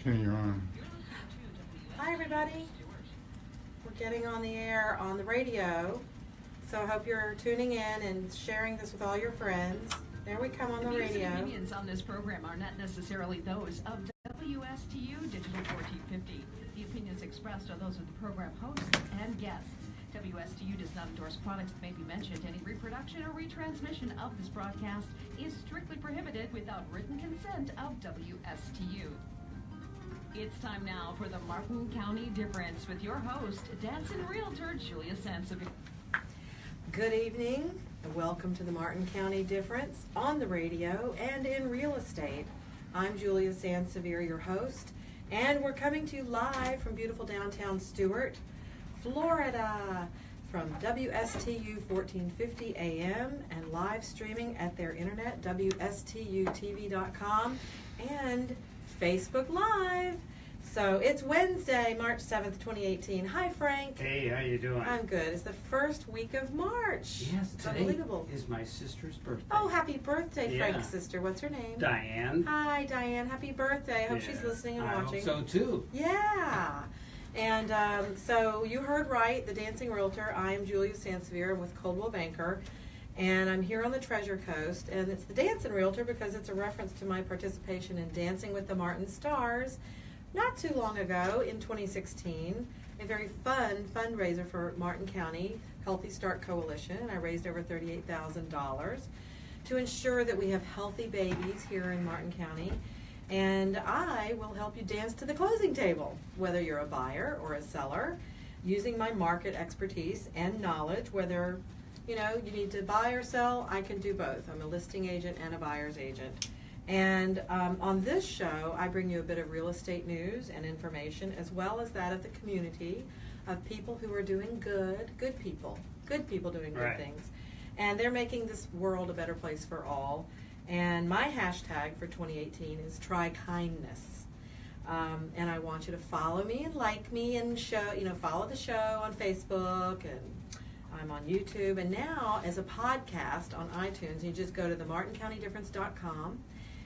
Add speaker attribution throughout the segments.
Speaker 1: Okay, you're on.
Speaker 2: Hi everybody. We're getting on the air on the radio, so I hope you're tuning in and sharing this with all your friends. There we come on the radio.
Speaker 3: The opinions on this program are not necessarily those of WSTU Digital 1450. The opinions expressed are those of the program hosts and guests. WSTU does not endorse products that may be mentioned. Any reproduction or retransmission of this broadcast is strictly prohibited without written consent of WSTU. It's time now for the Martin County Difference with your host, dancing realtor Julia Sansevere.
Speaker 2: Good evening and welcome to the Martin County Difference on the radio and in real estate. I'm Julia Sansevere, your host, and we're coming to you live from beautiful downtown Stuart, Florida, from WSTU 1450 AM and live streaming at their internet, WSTUtv.com, and Facebook Live. So it's Wednesday, March 7th, 2018. Hi, Frank.
Speaker 4: Hey, how you doing?
Speaker 2: I'm good. It's the first week of March.
Speaker 4: Yes,
Speaker 2: It's
Speaker 4: today
Speaker 2: unbelievable.
Speaker 4: is my sister's birthday.
Speaker 2: Oh, happy birthday,
Speaker 4: Yeah.
Speaker 2: Frank's sister. What's her name?
Speaker 4: Diane.
Speaker 2: Hi, Diane. Happy birthday. I hope she's
Speaker 4: Yeah,
Speaker 2: listening and
Speaker 4: I
Speaker 2: watching.
Speaker 4: hope so, too.
Speaker 2: Yeah. And so you heard right, the Dancing Realtor. I am Julia Sansevere with Coldwell Banker, and I'm here on the Treasure Coast. And it's the Dancing Realtor because it's a reference to my participation in Dancing with the Martin Stars not too long ago in 2016. A very fun fundraiser for Martin County Healthy Start Coalition. And I raised over $38,000 to ensure that we have healthy babies here in Martin County. And I will help you dance to the closing table, whether you're a buyer or a seller, using my market expertise and knowledge. Whether you need to buy or sell, I can do both. I'm a listing agent and a buyer's agent. And on this show, I bring you a bit of real estate news and information, as well as that of the community of people who are doing good people doing good
Speaker 4: Right.
Speaker 2: things. And they're making this world a better place for all. And my hashtag for 2018 is try kindness. And I want you to follow me and like me and follow the show on Facebook, and I'm on YouTube. And now as a podcast on iTunes, you just go to themartincountydifference.com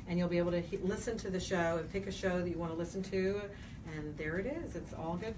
Speaker 2: and you'll be able to listen to the show and pick a show that you want to listen to. And there it is. It's all good.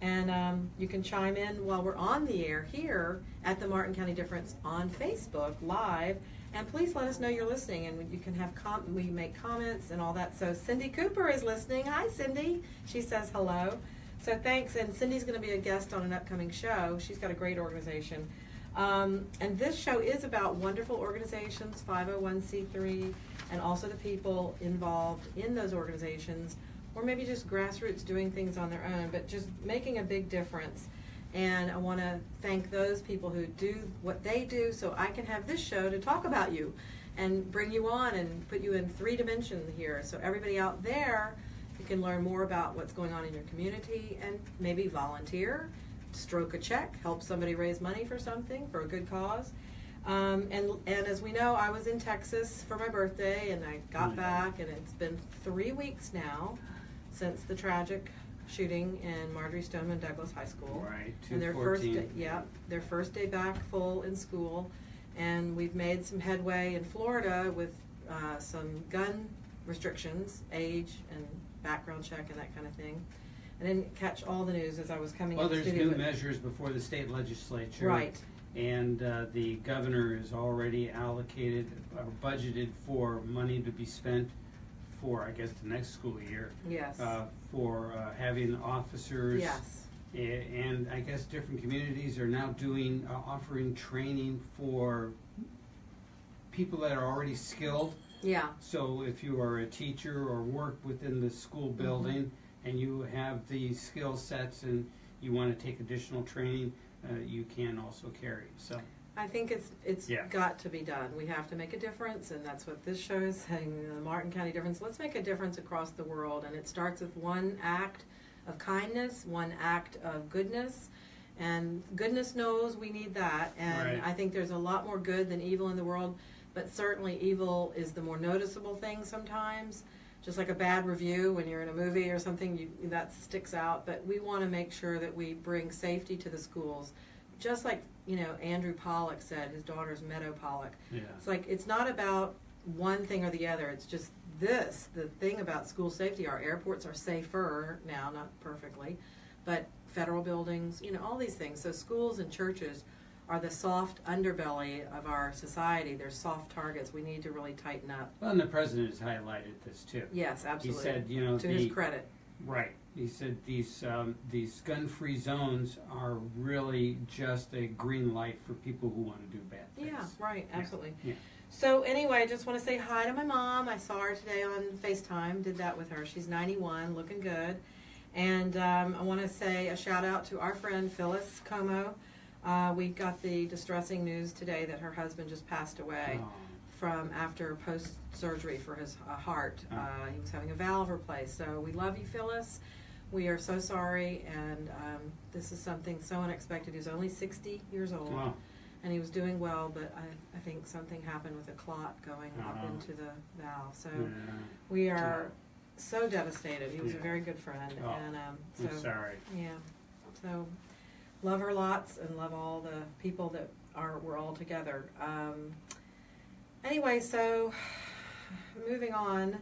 Speaker 2: And you can chime in while we're on the air here at the Martin County Difference on Facebook Live. And please let us know you're listening, and you can have we make comments and all that. So Cindy Cooper is listening. Hi, Cindy. She says hello. So thanks. And Cindy's going to be a guest on an upcoming show. She's got a great organization. And this show is about wonderful organizations, 501c3, and also the people involved in those organizations, or maybe just grassroots doing things on their own, but just making a big difference. And I want to thank those people who do what they do so I can have this show to talk about you and bring you on and put you in 3 dimensions here. So everybody out there, you can learn more about what's going on in your community and maybe volunteer, stroke a check, help somebody raise money for something, for a good cause. And as we know, I was in Texas for my birthday, and I got back, and it's been 3 weeks now since the tragic shooting in Marjorie Stoneman Douglas High School.
Speaker 4: Right,
Speaker 2: And their first day back full in school. And we've made some headway in Florida with some gun restrictions, age and background check and that kind of thing. I didn't catch all the news as I was coming in the
Speaker 4: There's
Speaker 2: studio.
Speaker 4: new measures before the state legislature.
Speaker 2: Right.
Speaker 4: And the governor has already allocated or budgeted for money to be spent for, I guess, the next school year.
Speaker 2: Yes.
Speaker 4: For having officers.
Speaker 2: Yes.
Speaker 4: And I guess different communities are now offering training for people that are already skilled.
Speaker 2: Yeah.
Speaker 4: So if you are a teacher or work within the school building and you have the skill sets and you want to take additional training, you can also carry. So
Speaker 2: I think it's got to be done. We have to make a difference, and that's what this show is saying, the Martin County Difference. Let's make a difference across the world, and it starts with one act of kindness, one act of goodness, and goodness knows we need that. And
Speaker 4: Right.
Speaker 2: I think there's a lot more good than evil in the world, but certainly evil is the more noticeable thing sometimes. Just like a bad review when you're in a movie or something, that sticks out. But we want to make sure that we bring safety to the schools. Just like, Andrew Pollock said, his daughter's Meadow Pollock.
Speaker 4: yeah.
Speaker 2: It's like, it's not about one thing or the other. It's just the thing about school safety, our airports are safer now, not perfectly, but federal buildings, all these things. So schools and churches are the soft underbelly of our society. They're soft targets. We need to really tighten up.
Speaker 4: Well, and the president has highlighted this too.
Speaker 2: Yes, absolutely.
Speaker 4: He said,
Speaker 2: to his credit.
Speaker 4: Right. He said these gun-free zones are really just a green light for people who want to do bad things.
Speaker 2: Yeah, right, absolutely.
Speaker 4: Yeah.
Speaker 2: So anyway, I just want to say hi to my mom. I saw her today on FaceTime, did that with her. She's 91, looking good. And I want to say a shout out to our friend Phyllis Como. We got the distressing news today that her husband just passed away from after post-surgery for his heart. He was having a valve replaced. So we love you, Phyllis. We are so sorry, and this is something so unexpected. He was only 60 years old, and he was doing well, but I think something happened with a clot going up into the valve. So we are so devastated. He was a very good friend, and so
Speaker 4: I'm sorry.
Speaker 2: Yeah, so love her lots, and love all the people that we're all together. Anyway, so moving on.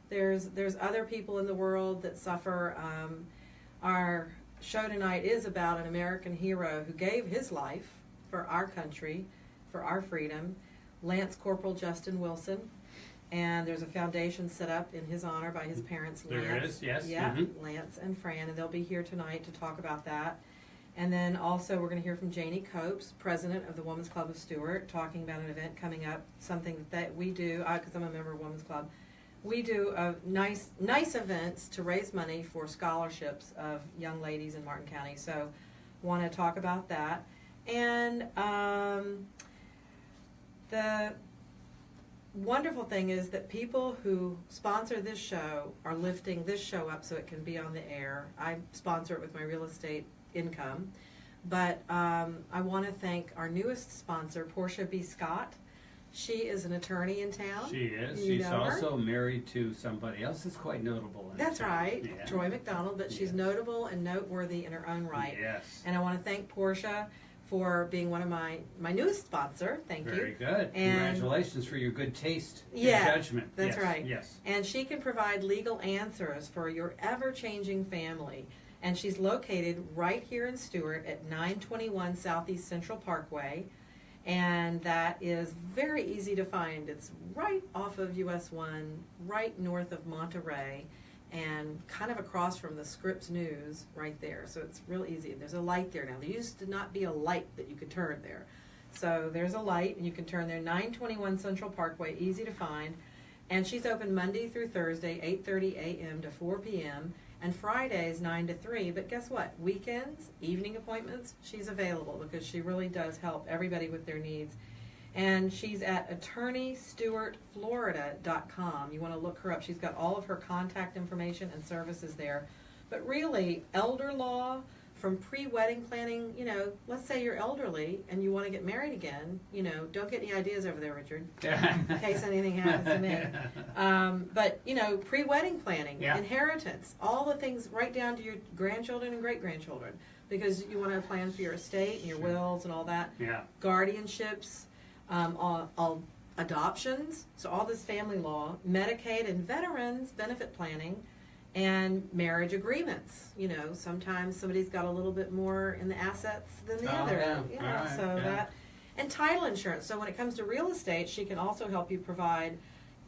Speaker 2: There's other people in the world that suffer. Our show tonight is about an American hero who gave his life for our country, for our freedom, Corporal Justin Wilson. And there's a foundation set up in his honor by his parents, Lance.
Speaker 4: There is, yes.
Speaker 2: Yeah, Lance and Fran, and they'll be here tonight to talk about that. And then also we're going to hear from Janie Copes, president of the Women's Club of Stuart, talking about an event coming up, something that we do, because I'm a member of Women's Club. We do nice events to raise money for scholarships of young ladies in Martin County. So want to talk about that. And the wonderful thing is that people who sponsor this show are lifting this show up so it can be on the air. I sponsor it with my real estate income. But I want to thank our newest sponsor, Portia B. Scott. She is an attorney in town.
Speaker 4: She is. She's also married to somebody else that's quite notable.
Speaker 2: That's right, Troy McDonald, but she's notable and noteworthy in her own right.
Speaker 4: Yes.
Speaker 2: And I want to thank Portia for being one of my newest sponsor. Thank you.
Speaker 4: Very good.
Speaker 2: And
Speaker 4: congratulations for your good taste and judgment.
Speaker 2: That's right.
Speaker 4: Yes.
Speaker 2: And she can provide legal answers for your ever-changing family. And she's located right here in Stuart at 921 Southeast Central Parkway. And that is very easy to find. It's right off of US 1, right north of Monterey, and kind of across from the Scripps News right there. So it's real easy. There's a light there now. There used to not be a light that you could turn there. So there's a light, and you can turn there. 921 Central Parkway, easy to find. And she's open Monday through Thursday, 8:30 a.m. to 4 p.m., and Fridays 9 to 3, but guess what? Weekends, evening appointments, she's available because she really does help everybody with their needs. And she's at attorneystuartflorida.com. You want to look her up. She's got all of her contact information and services there. But really, elder law, from pre-wedding planning, let's say you're elderly and you want to get married again, don't get any ideas over there, Richard, in case anything happens to me. But, pre-wedding planning, inheritance, all the things right down to your grandchildren and great-grandchildren, because you want to plan for your estate and your wills and all that.
Speaker 4: Yeah.
Speaker 2: Guardianships, all adoptions, so all this family law, Medicaid and veterans benefit planning, and marriage agreements. Sometimes somebody's got a little bit more in the assets than the other. That, and title insurance. So when it comes to real estate, she can also help you provide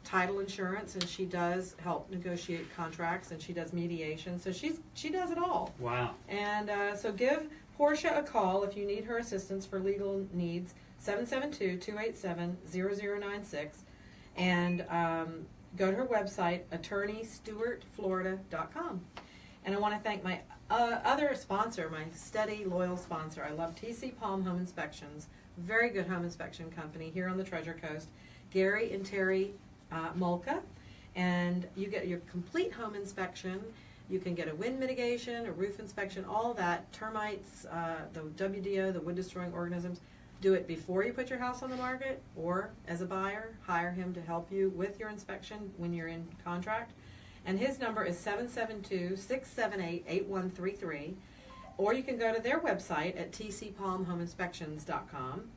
Speaker 2: title insurance, and she does help negotiate contracts, and she does mediation. So she does it all.
Speaker 4: Wow.
Speaker 2: And so give Portia a call if you need her assistance for legal needs. 772-287-0096, and go to her website, attorneystuartflorida.com. And I want to thank my other sponsor, my steady, loyal sponsor. I love TC Palm Home Inspections, very good home inspection company here on the Treasure Coast, Gary and Terry Molka. And you get your complete home inspection. You can get a wind mitigation, a roof inspection, all that, termites, the WDO, the wood-destroying organisms. Do it before you put your house on the market, or as a buyer, hire him to help you with your inspection when you're in contract. And his number is 772-678-8133. Or you can go to their website at tcpalmhomeinspections.com.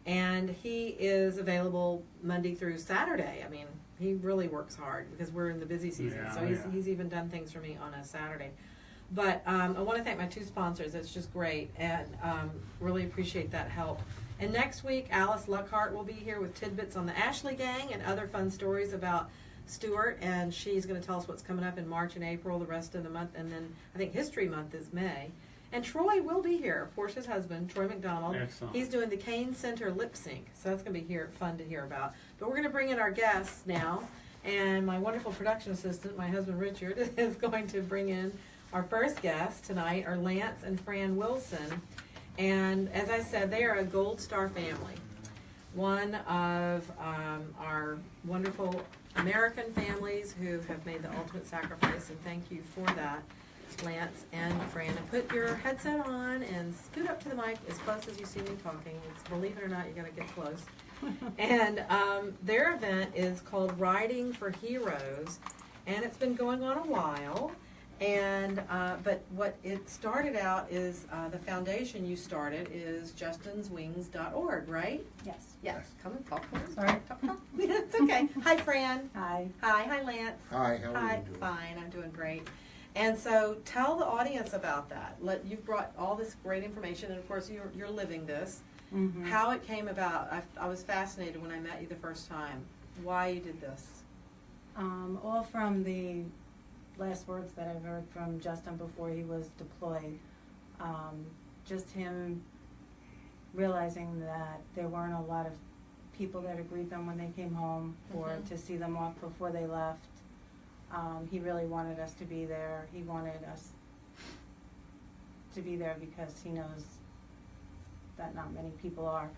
Speaker 2: And he is available Monday through Saturday. I mean, he really works hard because we're in the busy season.
Speaker 4: Yeah,
Speaker 2: so he's even done things for me on a Saturday. But I want to thank my 2 sponsors. It's just great, and really appreciate that help. And next week, Alice Luckhart will be here with tidbits on the Ashley Gang and other fun stories about Stuart. And she's going to tell us what's coming up in March and April, the rest of the month. And then I think History Month is May. And Troy will be here, Portia's husband, Troy McDonald.
Speaker 4: Excellent.
Speaker 2: He's doing the Kane Center lip sync, so that's going to be fun to hear about. But we're going to bring in our guests now, and my wonderful production assistant, my husband Richard, is going to bring in our first guests tonight, are Lance and Fran Wilson. And as I said, they are a Gold Star family, one of our wonderful American families who have made the ultimate sacrifice, and thank you for that, Lance and Fran. And put your headset on and scoot up to the mic as close as you see me talking. Believe it or not, you got to get close. And their event is called Riding for Heroes, and it's been going on a while. And but what it started out is the foundation you started is justinswings.org, right?
Speaker 1: Yes.
Speaker 2: Yes. Come and talk to us.
Speaker 1: Sorry.
Speaker 2: Talk. It's okay. Hi, Fran.
Speaker 1: Hi.
Speaker 2: Hi, Lance.
Speaker 5: Hi, how are
Speaker 2: Hi.
Speaker 5: you doing?
Speaker 2: Fine. I'm doing great. And so tell the audience about that. You've brought all this great information, and of course you're living this.
Speaker 1: Mm-hmm.
Speaker 2: How it came about. I was fascinated when I met you the first time. Why you did this?
Speaker 1: All from the last words that I heard from Justin before he was deployed. Just him realizing that there weren't a lot of people there to greet them when they came home or to see them off before they left. He really wanted us to be there. He wanted us to be there because he knows that not many people are.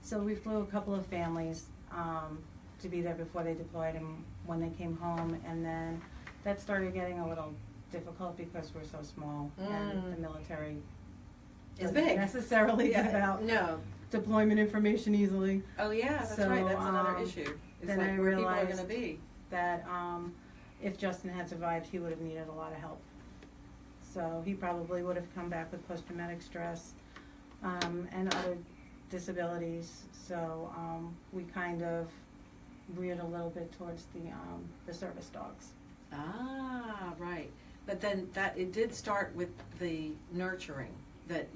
Speaker 1: So we flew a couple of families to be there before they deployed and when they came home, and then that started getting a little difficult because we're so small and the military
Speaker 2: It's
Speaker 1: doesn't
Speaker 2: big.
Speaker 1: necessarily give out deployment information easily.
Speaker 2: Oh yeah, that's
Speaker 1: So,
Speaker 2: right. That's another issue. It's
Speaker 1: then
Speaker 2: like
Speaker 1: I
Speaker 2: where people are
Speaker 1: realized
Speaker 2: going to be.
Speaker 1: that if Justin had survived, he would have needed a lot of help. So he probably would have come back with post-traumatic stress and other disabilities. So we kind of veered a little bit towards the service dogs.
Speaker 2: Ah, right. But then it did start with the nurturing, that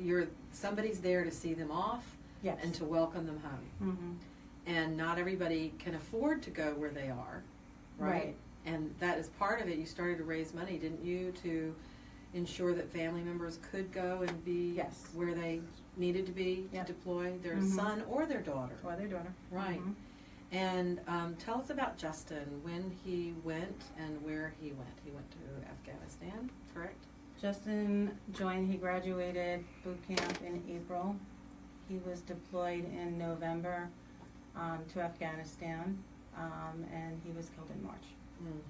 Speaker 2: somebody's there to see them off
Speaker 1: Yes.
Speaker 2: and to welcome them home.
Speaker 1: Mm-hmm.
Speaker 2: And not everybody can afford to go where they are, right?
Speaker 1: Right.
Speaker 2: And that is part of it. You started to raise money, didn't you, to ensure that family members could go and be
Speaker 1: Yes.
Speaker 2: where they needed to be
Speaker 1: Yep.
Speaker 2: to deploy their
Speaker 1: Mhm.
Speaker 2: son or their daughter.
Speaker 1: Or their daughter.
Speaker 2: Right.
Speaker 1: Mhm.
Speaker 2: And tell us about Justin, when he went and where he went. He went to Afghanistan, correct?
Speaker 1: Justin joined, he graduated boot camp in April. He was deployed in November to Afghanistan, and he was killed in March.
Speaker 2: Mm.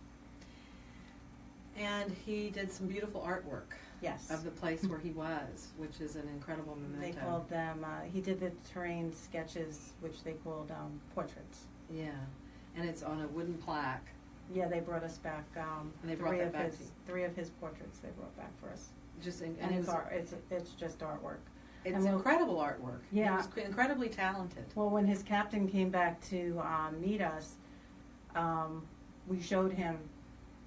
Speaker 2: And he did some beautiful artwork
Speaker 1: Yes.
Speaker 2: of the place where he was, which is an incredible memento.
Speaker 1: They called them, he did the terrain sketches, which they called portraits.
Speaker 2: Yeah, and it's on a wooden plaque.
Speaker 1: Yeah, they brought us back
Speaker 2: And they brought that back to you.
Speaker 1: 3 of his portraits they brought back for us.
Speaker 2: And
Speaker 1: And
Speaker 2: it
Speaker 1: it's
Speaker 2: was,
Speaker 1: art. It's just artwork.
Speaker 2: it's
Speaker 1: and we'll-
Speaker 2: incredible artwork.
Speaker 1: Yeah.
Speaker 2: He was incredibly talented.
Speaker 1: Well, when his captain came back to meet us, we showed him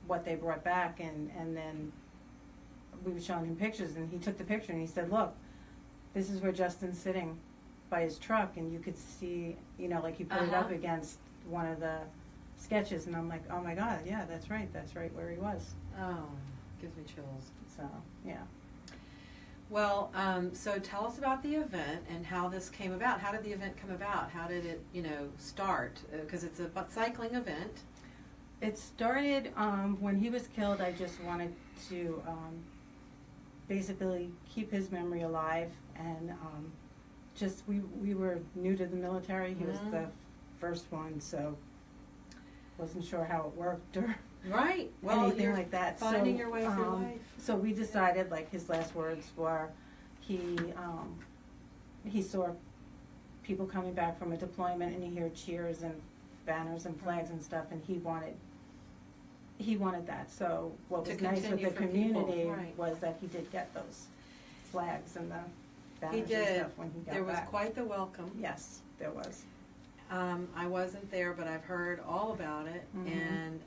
Speaker 1: what they brought back, and then we were showing him pictures, and he took the picture and he said, "Look, this is where Justin's sitting by his truck," and you could see, like he put it up against one of the sketches, and I'm like, "Oh my God, yeah, that's right where he was."
Speaker 2: Oh, gives me chills.
Speaker 1: So, yeah.
Speaker 2: Well, so tell us about the event and how this came about. How did the event come about? How did it, start? Because it's a cycling event.
Speaker 1: It started when he was killed. I just wanted to basically keep his memory alive, and we were new to the military. He was the first one, so wasn't sure how it worked or
Speaker 2: Right. Well,
Speaker 1: anything
Speaker 2: you're
Speaker 1: like that.
Speaker 2: finding your way through life.
Speaker 1: So we decided, like his last words were, he saw people coming back from a deployment, and he heard cheers and banners and flags and stuff, and he wanted that. So what
Speaker 2: To
Speaker 1: was nice with
Speaker 2: continue
Speaker 1: the
Speaker 2: for people,
Speaker 1: community
Speaker 2: right.
Speaker 1: was that he did get those flags and the banners
Speaker 2: He
Speaker 1: and
Speaker 2: did.
Speaker 1: stuff when he got
Speaker 2: There was
Speaker 1: back.
Speaker 2: quite the welcome.
Speaker 1: Yes. there was.
Speaker 2: I wasn't there, but I've heard all about it,
Speaker 1: Mhm.
Speaker 2: and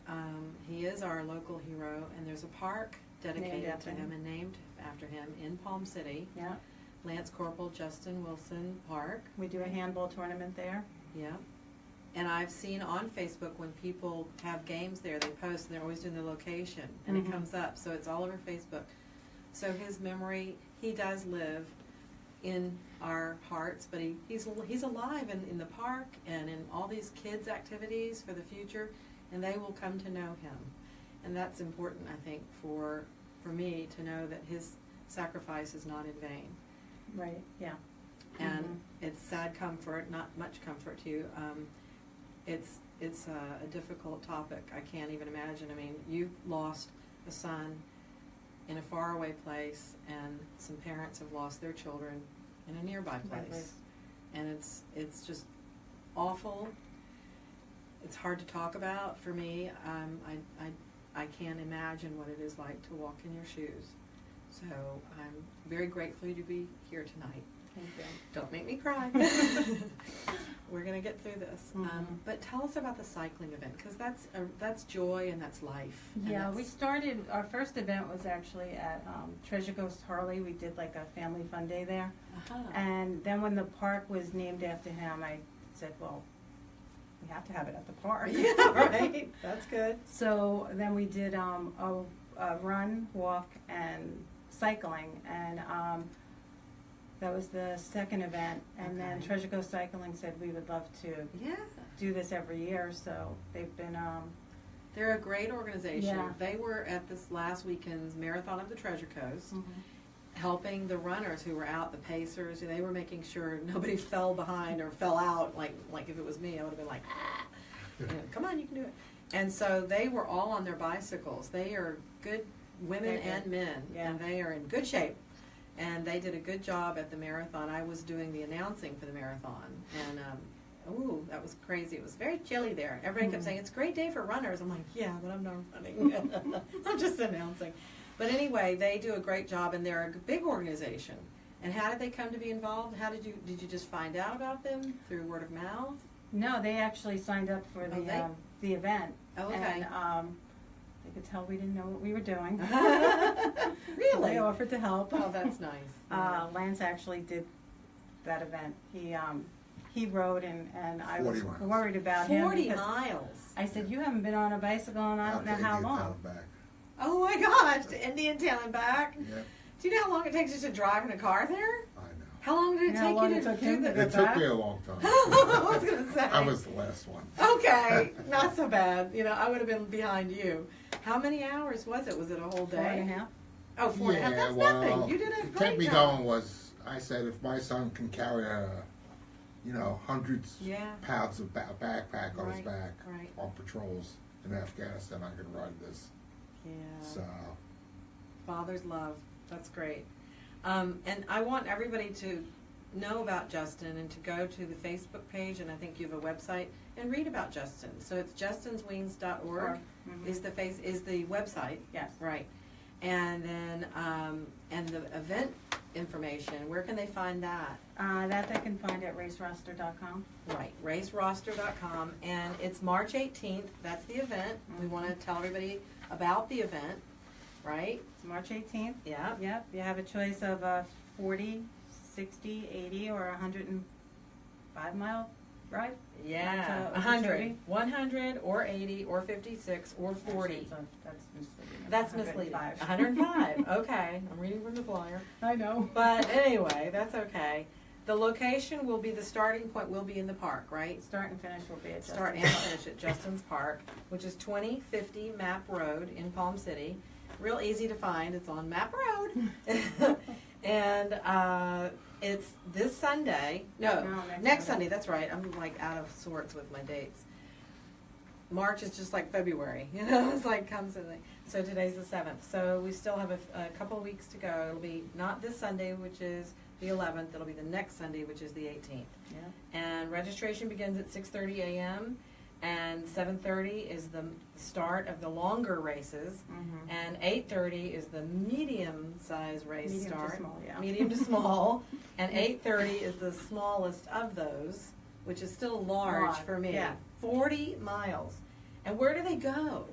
Speaker 2: he is our local hero, and there's a park dedicated
Speaker 1: after
Speaker 2: to him
Speaker 1: him.
Speaker 2: and named after him in Palm City,
Speaker 1: Yeah,
Speaker 2: Lance Corporal Justin Wilson Park.
Speaker 1: we do a handball tournament there.
Speaker 2: Yeah. And I've seen on Facebook when people have games there, they post, and they're always doing the location, and
Speaker 1: Mhm.
Speaker 2: it comes up, so it's all over Facebook. So his memory, he does live in our hearts, but he's alive in the park and in all these kids' activities for the future, and they will come to know him. And that's important, I think, for me to know that his sacrifice is not in vain.
Speaker 1: Right, yeah.
Speaker 2: And
Speaker 1: Mhm.
Speaker 2: it's sad comfort, not much comfort too. It's a difficult topic. I can't even imagine. I mean, you've lost a son in a faraway place, and some parents have lost their children in a nearby
Speaker 1: Nearby
Speaker 2: place.
Speaker 1: place.
Speaker 2: And it's just awful. It's hard to talk about for me. I can't imagine what it is like to walk in your shoes. So I'm very grateful to be here tonight.
Speaker 1: Thank you.
Speaker 2: Don't make me cry. We're going to get through this.
Speaker 1: Mhm.
Speaker 2: But tell us about the cycling event, because that's joy and that's life. And
Speaker 1: Yeah, we
Speaker 2: that's-
Speaker 1: started, our first event was actually at Treasure Coast Harley. We did like a family fun day there.
Speaker 2: Uh-huh.
Speaker 1: And then when the park was named after him, I said, well, we have to have it at the park.
Speaker 2: Yeah, right. That's good.
Speaker 1: So then we did a run, walk, and cycling, and that was the second event. And then
Speaker 2: Okay.
Speaker 1: Treasure Coast Cycling said we would love to
Speaker 2: Yeah.
Speaker 1: do this every year, so they've been
Speaker 2: They're a great organization.
Speaker 1: Yeah.
Speaker 2: They were at this last weekend's Marathon of the Treasure Coast, helping the runners who were out, the pacers. They were making sure nobody fell behind or fell out. Like if it was me, I would have been like, ah, come on, you can do it. And so they were all on their bicycles. They are good women
Speaker 1: They're
Speaker 2: and
Speaker 1: good.
Speaker 2: men,
Speaker 1: Yeah.
Speaker 2: and they are in good shape. And they did a good job at the marathon. I was doing the announcing for the marathon, and ooh, that was crazy. It was very chilly there. Everybody kept saying, it's a great day for runners. I'm like, yeah, but I'm not running. I'm just announcing. But anyway, they do a great job, and they're a big organization. And how did they come to be involved? Did you just find out about them through word of mouth?
Speaker 1: No, they actually signed up for the event.
Speaker 2: Oh, okay.
Speaker 1: And they could tell we didn't know what we were doing.
Speaker 2: Really?
Speaker 1: They offered to help.
Speaker 2: Oh, that's nice.
Speaker 1: Lance actually did that event. He rode, and I was
Speaker 5: 40 miles.
Speaker 1: worried about him.
Speaker 2: 40
Speaker 1: because
Speaker 2: miles.
Speaker 1: I said, you haven't been on a bicycle in I don't know how long.
Speaker 5: Back.
Speaker 2: Oh my gosh, to Indian Town and back.
Speaker 5: Yep,
Speaker 2: Do you know how long it takes you to drive in a car there?
Speaker 5: I know.
Speaker 2: How long did it
Speaker 1: You know how
Speaker 2: take
Speaker 1: long
Speaker 2: you
Speaker 1: it
Speaker 2: to
Speaker 1: took
Speaker 2: do
Speaker 1: him
Speaker 2: the?
Speaker 1: to go
Speaker 5: It took
Speaker 1: back?
Speaker 5: me a long time.
Speaker 2: I was gonna say.
Speaker 5: I was the last one.
Speaker 2: Okay, not so bad. You know, I would have been behind you. How many hours was it? Was it a whole day?
Speaker 1: 4.5.
Speaker 2: Oh, 4.5. That's
Speaker 5: well,
Speaker 2: nothing. You did a
Speaker 5: to
Speaker 2: great
Speaker 5: kept me
Speaker 2: job.
Speaker 5: going was, I said, if my son can carry hundreds
Speaker 2: Yeah.
Speaker 5: pounds of backpack on his
Speaker 2: Right,
Speaker 5: back
Speaker 2: right.
Speaker 5: on patrols in Afghanistan, I could ride this.
Speaker 2: Yeah.
Speaker 5: So,
Speaker 2: Father's love. That's great. And I want everybody to know about Justin and to go to the Facebook page, and I think you have a website, and read about Justin. So it's justinswings.org
Speaker 1: Mhm.
Speaker 2: is the website.
Speaker 1: Yes.
Speaker 2: Right. And then and the event information, where can they find that?
Speaker 1: That they can find at raceroster.com.
Speaker 2: Right, raceroster.com, and it's March 18th. That's the event. We want to tell everybody about the event, right?
Speaker 1: It's March 18th.
Speaker 2: Yeah.
Speaker 1: Yep, you have a choice of 40, 60, 80, or 105-mile ride.
Speaker 2: Yeah,
Speaker 1: That's
Speaker 2: 100, 100, or 80, or 56, or 40.
Speaker 1: Actually, that's misleading.
Speaker 2: That's misleading. 105. Okay, I'm reading from the flyer.
Speaker 1: I know.
Speaker 2: But anyway, that's okay. The location will be, the starting point will be in the park, right?
Speaker 1: Start and finish will be at
Speaker 2: Start and finish at Justin's Park, which is 2050 Map Road in Palm City. Real easy to find. It's on Map Road. And it's this Sunday. No,
Speaker 1: No,
Speaker 2: next Sunday. That's right. I'm like out of sorts with my dates. March is just like February. You know, it's like comes in. So today's the 7th. So we still have a couple of weeks to go. It'll be not this Sunday, which is the 11th. It'll be the next Sunday, which is the 18th.
Speaker 1: Yeah.
Speaker 2: And registration begins at 6:30 a.m. and 7:30 is the start of the longer races,
Speaker 1: Mhm.
Speaker 2: and 8:30 is the medium-size race
Speaker 1: Medium to
Speaker 2: start.
Speaker 1: small, yeah.
Speaker 2: Medium to small, and 8:30 is the smallest of those, which is still large
Speaker 1: Lot,
Speaker 2: for me.
Speaker 1: yeah.
Speaker 2: 40 miles. And where do they go?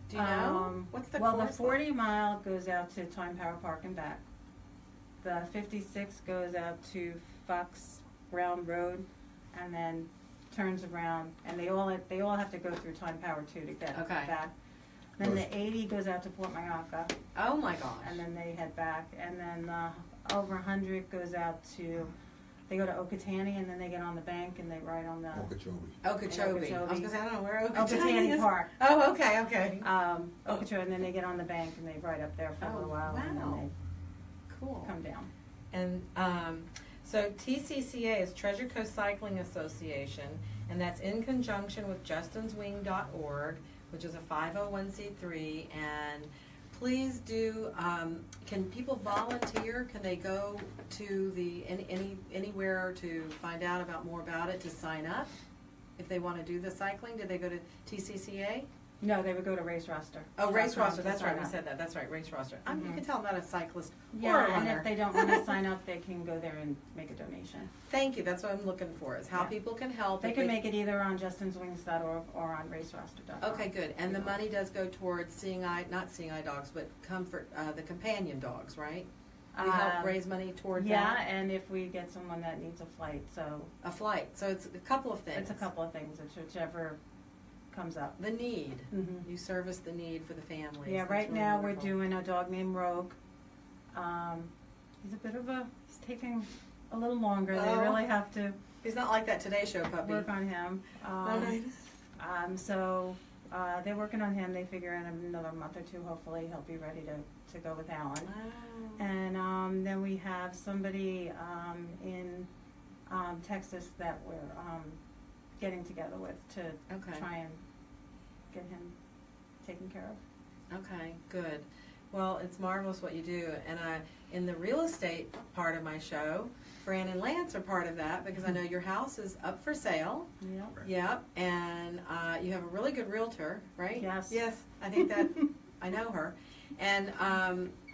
Speaker 2: Do you know? What's the
Speaker 1: Well, the
Speaker 2: course
Speaker 1: 40 mile goes out to Time Power Park and back. The 56 goes out to Fox Brown Road, and then turns around, and they all have to go through Time Power too to get
Speaker 2: Okay.
Speaker 1: back. Then the 80 goes out to Port Mayaca,
Speaker 2: Oh my gosh.
Speaker 1: and then they head back, and then over 100 goes out to. They go to Okatani, and then they get on the bank and they ride on the
Speaker 5: Okeechobee.
Speaker 2: Okeechobee. I was going to say, I don't know where Okeechobee
Speaker 1: Okatani
Speaker 2: is.
Speaker 1: Park.
Speaker 2: Oh, okay, okay.
Speaker 1: Okeechobee, and then they get on the bank and they ride up there for a
Speaker 2: Oh,
Speaker 1: little while, and
Speaker 2: wow.
Speaker 1: then
Speaker 2: Cool.
Speaker 1: they come down.
Speaker 2: And so TCCA is Treasure Coast Cycling Association, and that's in conjunction with justinswing.org, which is a 501c3. And please do, can people volunteer? Can they go to the anywhere to find out about more about it, to sign up? If they want to do the cycling, do they go to TCCA?
Speaker 1: No, they would go to Race Roster.
Speaker 2: Oh, Race
Speaker 1: .com
Speaker 2: Roster,
Speaker 1: to
Speaker 2: that's
Speaker 1: sign
Speaker 2: right, we
Speaker 1: up.
Speaker 2: said that, that's right, Race Roster. You
Speaker 1: Mhm.
Speaker 2: can tell I'm not a cyclist or a
Speaker 1: Yeah, and
Speaker 2: runner.
Speaker 1: if they don't want to sign up, they can go there and make a donation.
Speaker 2: Thank you, that's what I'm looking for, is how
Speaker 1: Yeah.
Speaker 2: people can help.
Speaker 1: They
Speaker 2: if
Speaker 1: can make it either on justinswings.org or on raceroster.com.
Speaker 2: Okay, good, and the
Speaker 1: Yeah.
Speaker 2: money does go towards not seeing eye dogs, but comfort, the companion dogs, right? You help raise money toward that?
Speaker 1: Yeah, and if we get someone that needs a flight, so
Speaker 2: A flight, so it's a couple of things.
Speaker 1: it's a couple of things, it's whichever comes up.
Speaker 2: The need,
Speaker 1: Mhm.
Speaker 2: you service the need for the families.
Speaker 1: Yeah,
Speaker 2: That's
Speaker 1: right
Speaker 2: really
Speaker 1: now
Speaker 2: wonderful.
Speaker 1: we're doing a dog named Rogue. He's taking a little longer. They
Speaker 2: Oh.
Speaker 1: really have to
Speaker 2: He's not like that Today Show puppy.
Speaker 1: work on him.
Speaker 2: Alright.
Speaker 1: So they're working on him. They figure in another month or two, hopefully, he'll be ready to go with Alan.
Speaker 2: Wow.
Speaker 1: And then we have somebody in Texas that we're getting together with to
Speaker 2: Okay.
Speaker 1: try and get him taken care of.
Speaker 2: Okay, good. Well, it's marvelous what you do, and in the real estate part of my show, Fran and Lance are part of that, because I know your house is up for sale.
Speaker 1: Yeah.
Speaker 2: Yep, and you have a really good realtor, right?
Speaker 1: Yes.
Speaker 2: Yes, I think that, I know her. And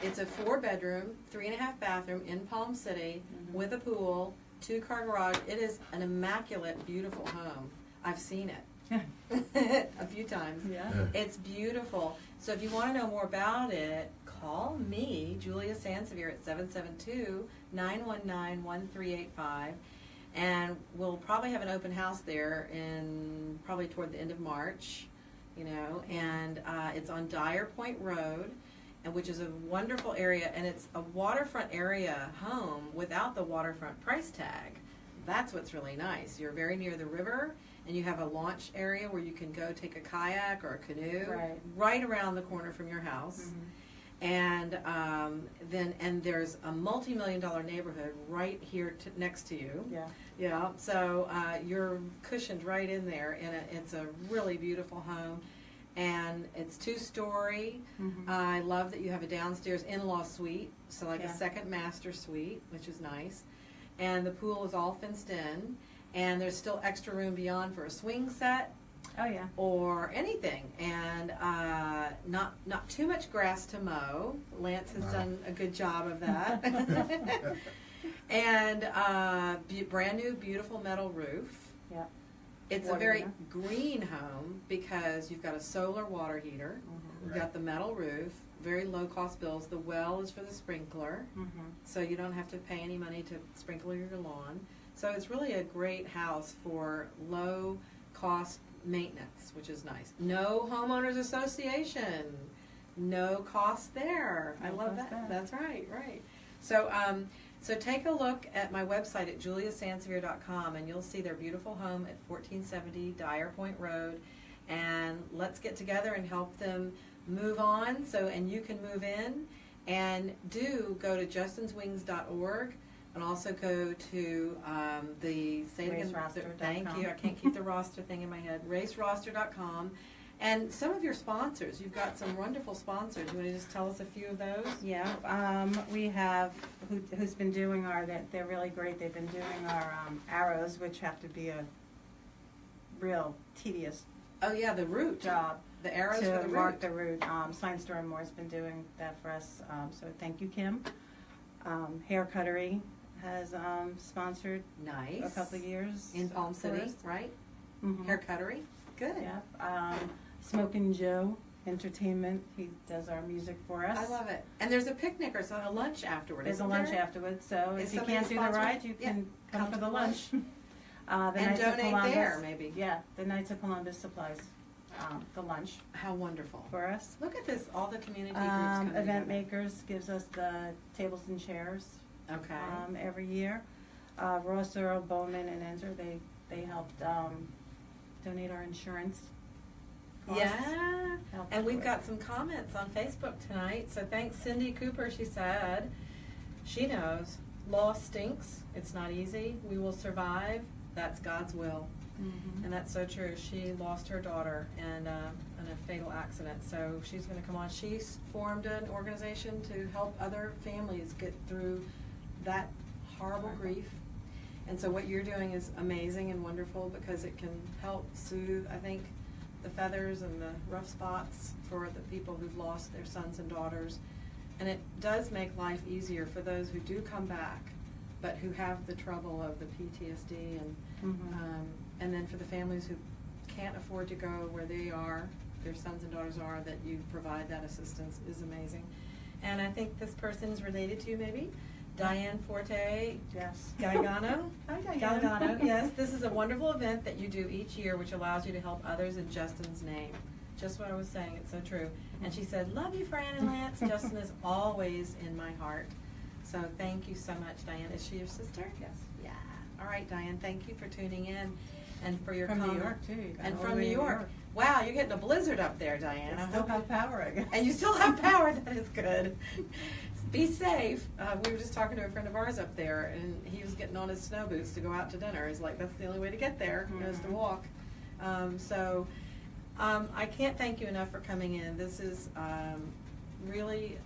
Speaker 2: it's a 4-bedroom, 3.5 bathroom in Palm City
Speaker 1: Mhm.
Speaker 2: with a pool, 2-car garage. It is an immaculate, beautiful home. I've seen it a few times.
Speaker 1: Yeah.
Speaker 2: It's beautiful. So if you want to know more about it, call me, Julia Sansevere, at 772-919-1385. And we'll probably have an open house there probably toward the end of March, and it's on Dyer Point Road, which is a wonderful area, and it's a waterfront area home without the waterfront price tag. That's what's really nice. You're very near the river, and you have a launch area where you can go take a kayak or a canoe right around the corner from your house.
Speaker 1: Mhm.
Speaker 2: And there's a multi-million-dollar neighborhood right here next to you.
Speaker 1: Yeah.
Speaker 2: Yeah, so you're cushioned right in there, and it's a really beautiful home, and it's 2-story.
Speaker 1: Mhm.
Speaker 2: I love that you have a downstairs in-law suite, so like
Speaker 1: Yeah.
Speaker 2: a second master suite, which is nice. And the pool is all fenced in, and there's still extra room beyond for a swing set
Speaker 1: Oh yeah.
Speaker 2: or anything. And not too much grass to mow. Lance has
Speaker 5: No.
Speaker 2: done a good job of that. And brand new, beautiful metal roof.
Speaker 1: Yeah.
Speaker 2: It's a
Speaker 1: Water
Speaker 2: very
Speaker 1: heater.
Speaker 2: green home because you've got a solar water heater.
Speaker 1: Mhm.
Speaker 2: You've got the metal roof, very low cost bills. The well is for the sprinkler,
Speaker 1: Mhm.
Speaker 2: so you don't have to pay any money to sprinkle your lawn. So it's really a great house for low cost maintenance, which is nice. No homeowners association, no cost there. I
Speaker 1: No
Speaker 2: love
Speaker 1: cost
Speaker 2: that.
Speaker 1: there.
Speaker 2: That's right, right. So take a look at my website at juliasansevere.com, and you'll see their beautiful home at 1470 Dyer Point Road. And let's get together and help them move on, and you can move in. And do go to justinswings.org, and also go to
Speaker 1: Raceroster.com.
Speaker 2: Thank you. I can't keep the roster thing in my head. Raceroster.com. And some of your sponsors, you've got some wonderful sponsors. You want to just tell us a few of those?
Speaker 1: Yeah, we have who's been doing they're really great. They've been doing our arrows, which have to be a real tedious
Speaker 2: Oh yeah, the route.
Speaker 1: job
Speaker 2: The arrows
Speaker 1: to
Speaker 2: for the
Speaker 1: mark
Speaker 2: route.
Speaker 1: the route. Science Store and Moore's been doing that for us. So thank you, Kim. Hair Cuttery has sponsored
Speaker 2: Nice.
Speaker 1: a couple of years.
Speaker 2: In Palm
Speaker 1: for
Speaker 2: City,
Speaker 1: us.
Speaker 2: right?
Speaker 1: Mhm.
Speaker 2: Hair cuttery. Good.
Speaker 1: Yeah. Smokin' Joe Entertainment. He does our music for us.
Speaker 2: I love it. And there's a picnic or so, a lunch afterward.
Speaker 1: There's a
Speaker 2: isn't
Speaker 1: lunch
Speaker 2: there?
Speaker 1: afterwards, so
Speaker 2: Is
Speaker 1: if you
Speaker 2: somebody
Speaker 1: can't do the
Speaker 2: sponsoring?
Speaker 1: ride, you
Speaker 2: Yeah,
Speaker 1: can
Speaker 2: come
Speaker 1: come for
Speaker 2: to
Speaker 1: the
Speaker 2: the
Speaker 1: lunch. The
Speaker 2: And
Speaker 1: Knights of
Speaker 2: donate
Speaker 1: Columbus,
Speaker 2: there, maybe.
Speaker 1: Yeah, the Knights of Columbus supplies the lunch
Speaker 2: How wonderful.
Speaker 1: for us.
Speaker 2: Look at this, all the community groups coming
Speaker 1: Event
Speaker 2: together.
Speaker 1: Makers gives us the tables and chairs
Speaker 2: Okay.
Speaker 1: every year. Ross, Earl, Bowman, and Enter, they helped donate our insurance costs.
Speaker 2: Yeah,
Speaker 1: Help
Speaker 2: and we've
Speaker 1: with
Speaker 2: got
Speaker 1: it.
Speaker 2: some comments on Facebook tonight. So thanks Cindy Cooper. She said she knows loss stinks. It's not easy. We will survive. That's God's will.
Speaker 1: Mhm.
Speaker 2: And that's so true. She lost her daughter in a fatal accident. So she's going to come on. She's formed an organization to help other families get through that horrible grief. And so what you're doing is amazing and wonderful because it can help soothe, I think, the feathers and the rough spots for the people who've lost their sons and daughters. And it does make life easier for those who do come back, but who have the trouble of the PTSD and then for the families who can't afford to go where they are, their sons and daughters are, that you provide that assistance is amazing. And I think this person is related to you maybe, Diane Forte
Speaker 1: Yes.
Speaker 2: Galgano.
Speaker 1: Hi, Diane.
Speaker 2: Galgano, yes. This is a wonderful event that you do each year which allows you to help others in Justin's name. Just what I was saying, it's so true. And she said, love you, Fran and Lance. Justin is always in my heart. So thank you so much, Diane. Is she your sister?
Speaker 1: Yes.
Speaker 2: Yeah. All right, Diane, thank you for tuning in and for your
Speaker 1: From New
Speaker 2: comment.
Speaker 1: York, too. You got
Speaker 2: And
Speaker 1: all the
Speaker 2: from
Speaker 1: way
Speaker 2: New
Speaker 1: to
Speaker 2: York. Wow, you're getting a blizzard up there, Diane.
Speaker 1: I
Speaker 2: I
Speaker 1: still
Speaker 2: hope
Speaker 1: have power, I guess.
Speaker 2: and you still have power. That is good. Be safe. We were just talking to a friend of ours up there, and he was getting on his snow boots to go out to dinner. He's like, that's the only way to get there, is to walk. I can't thank you enough for coming in. This is really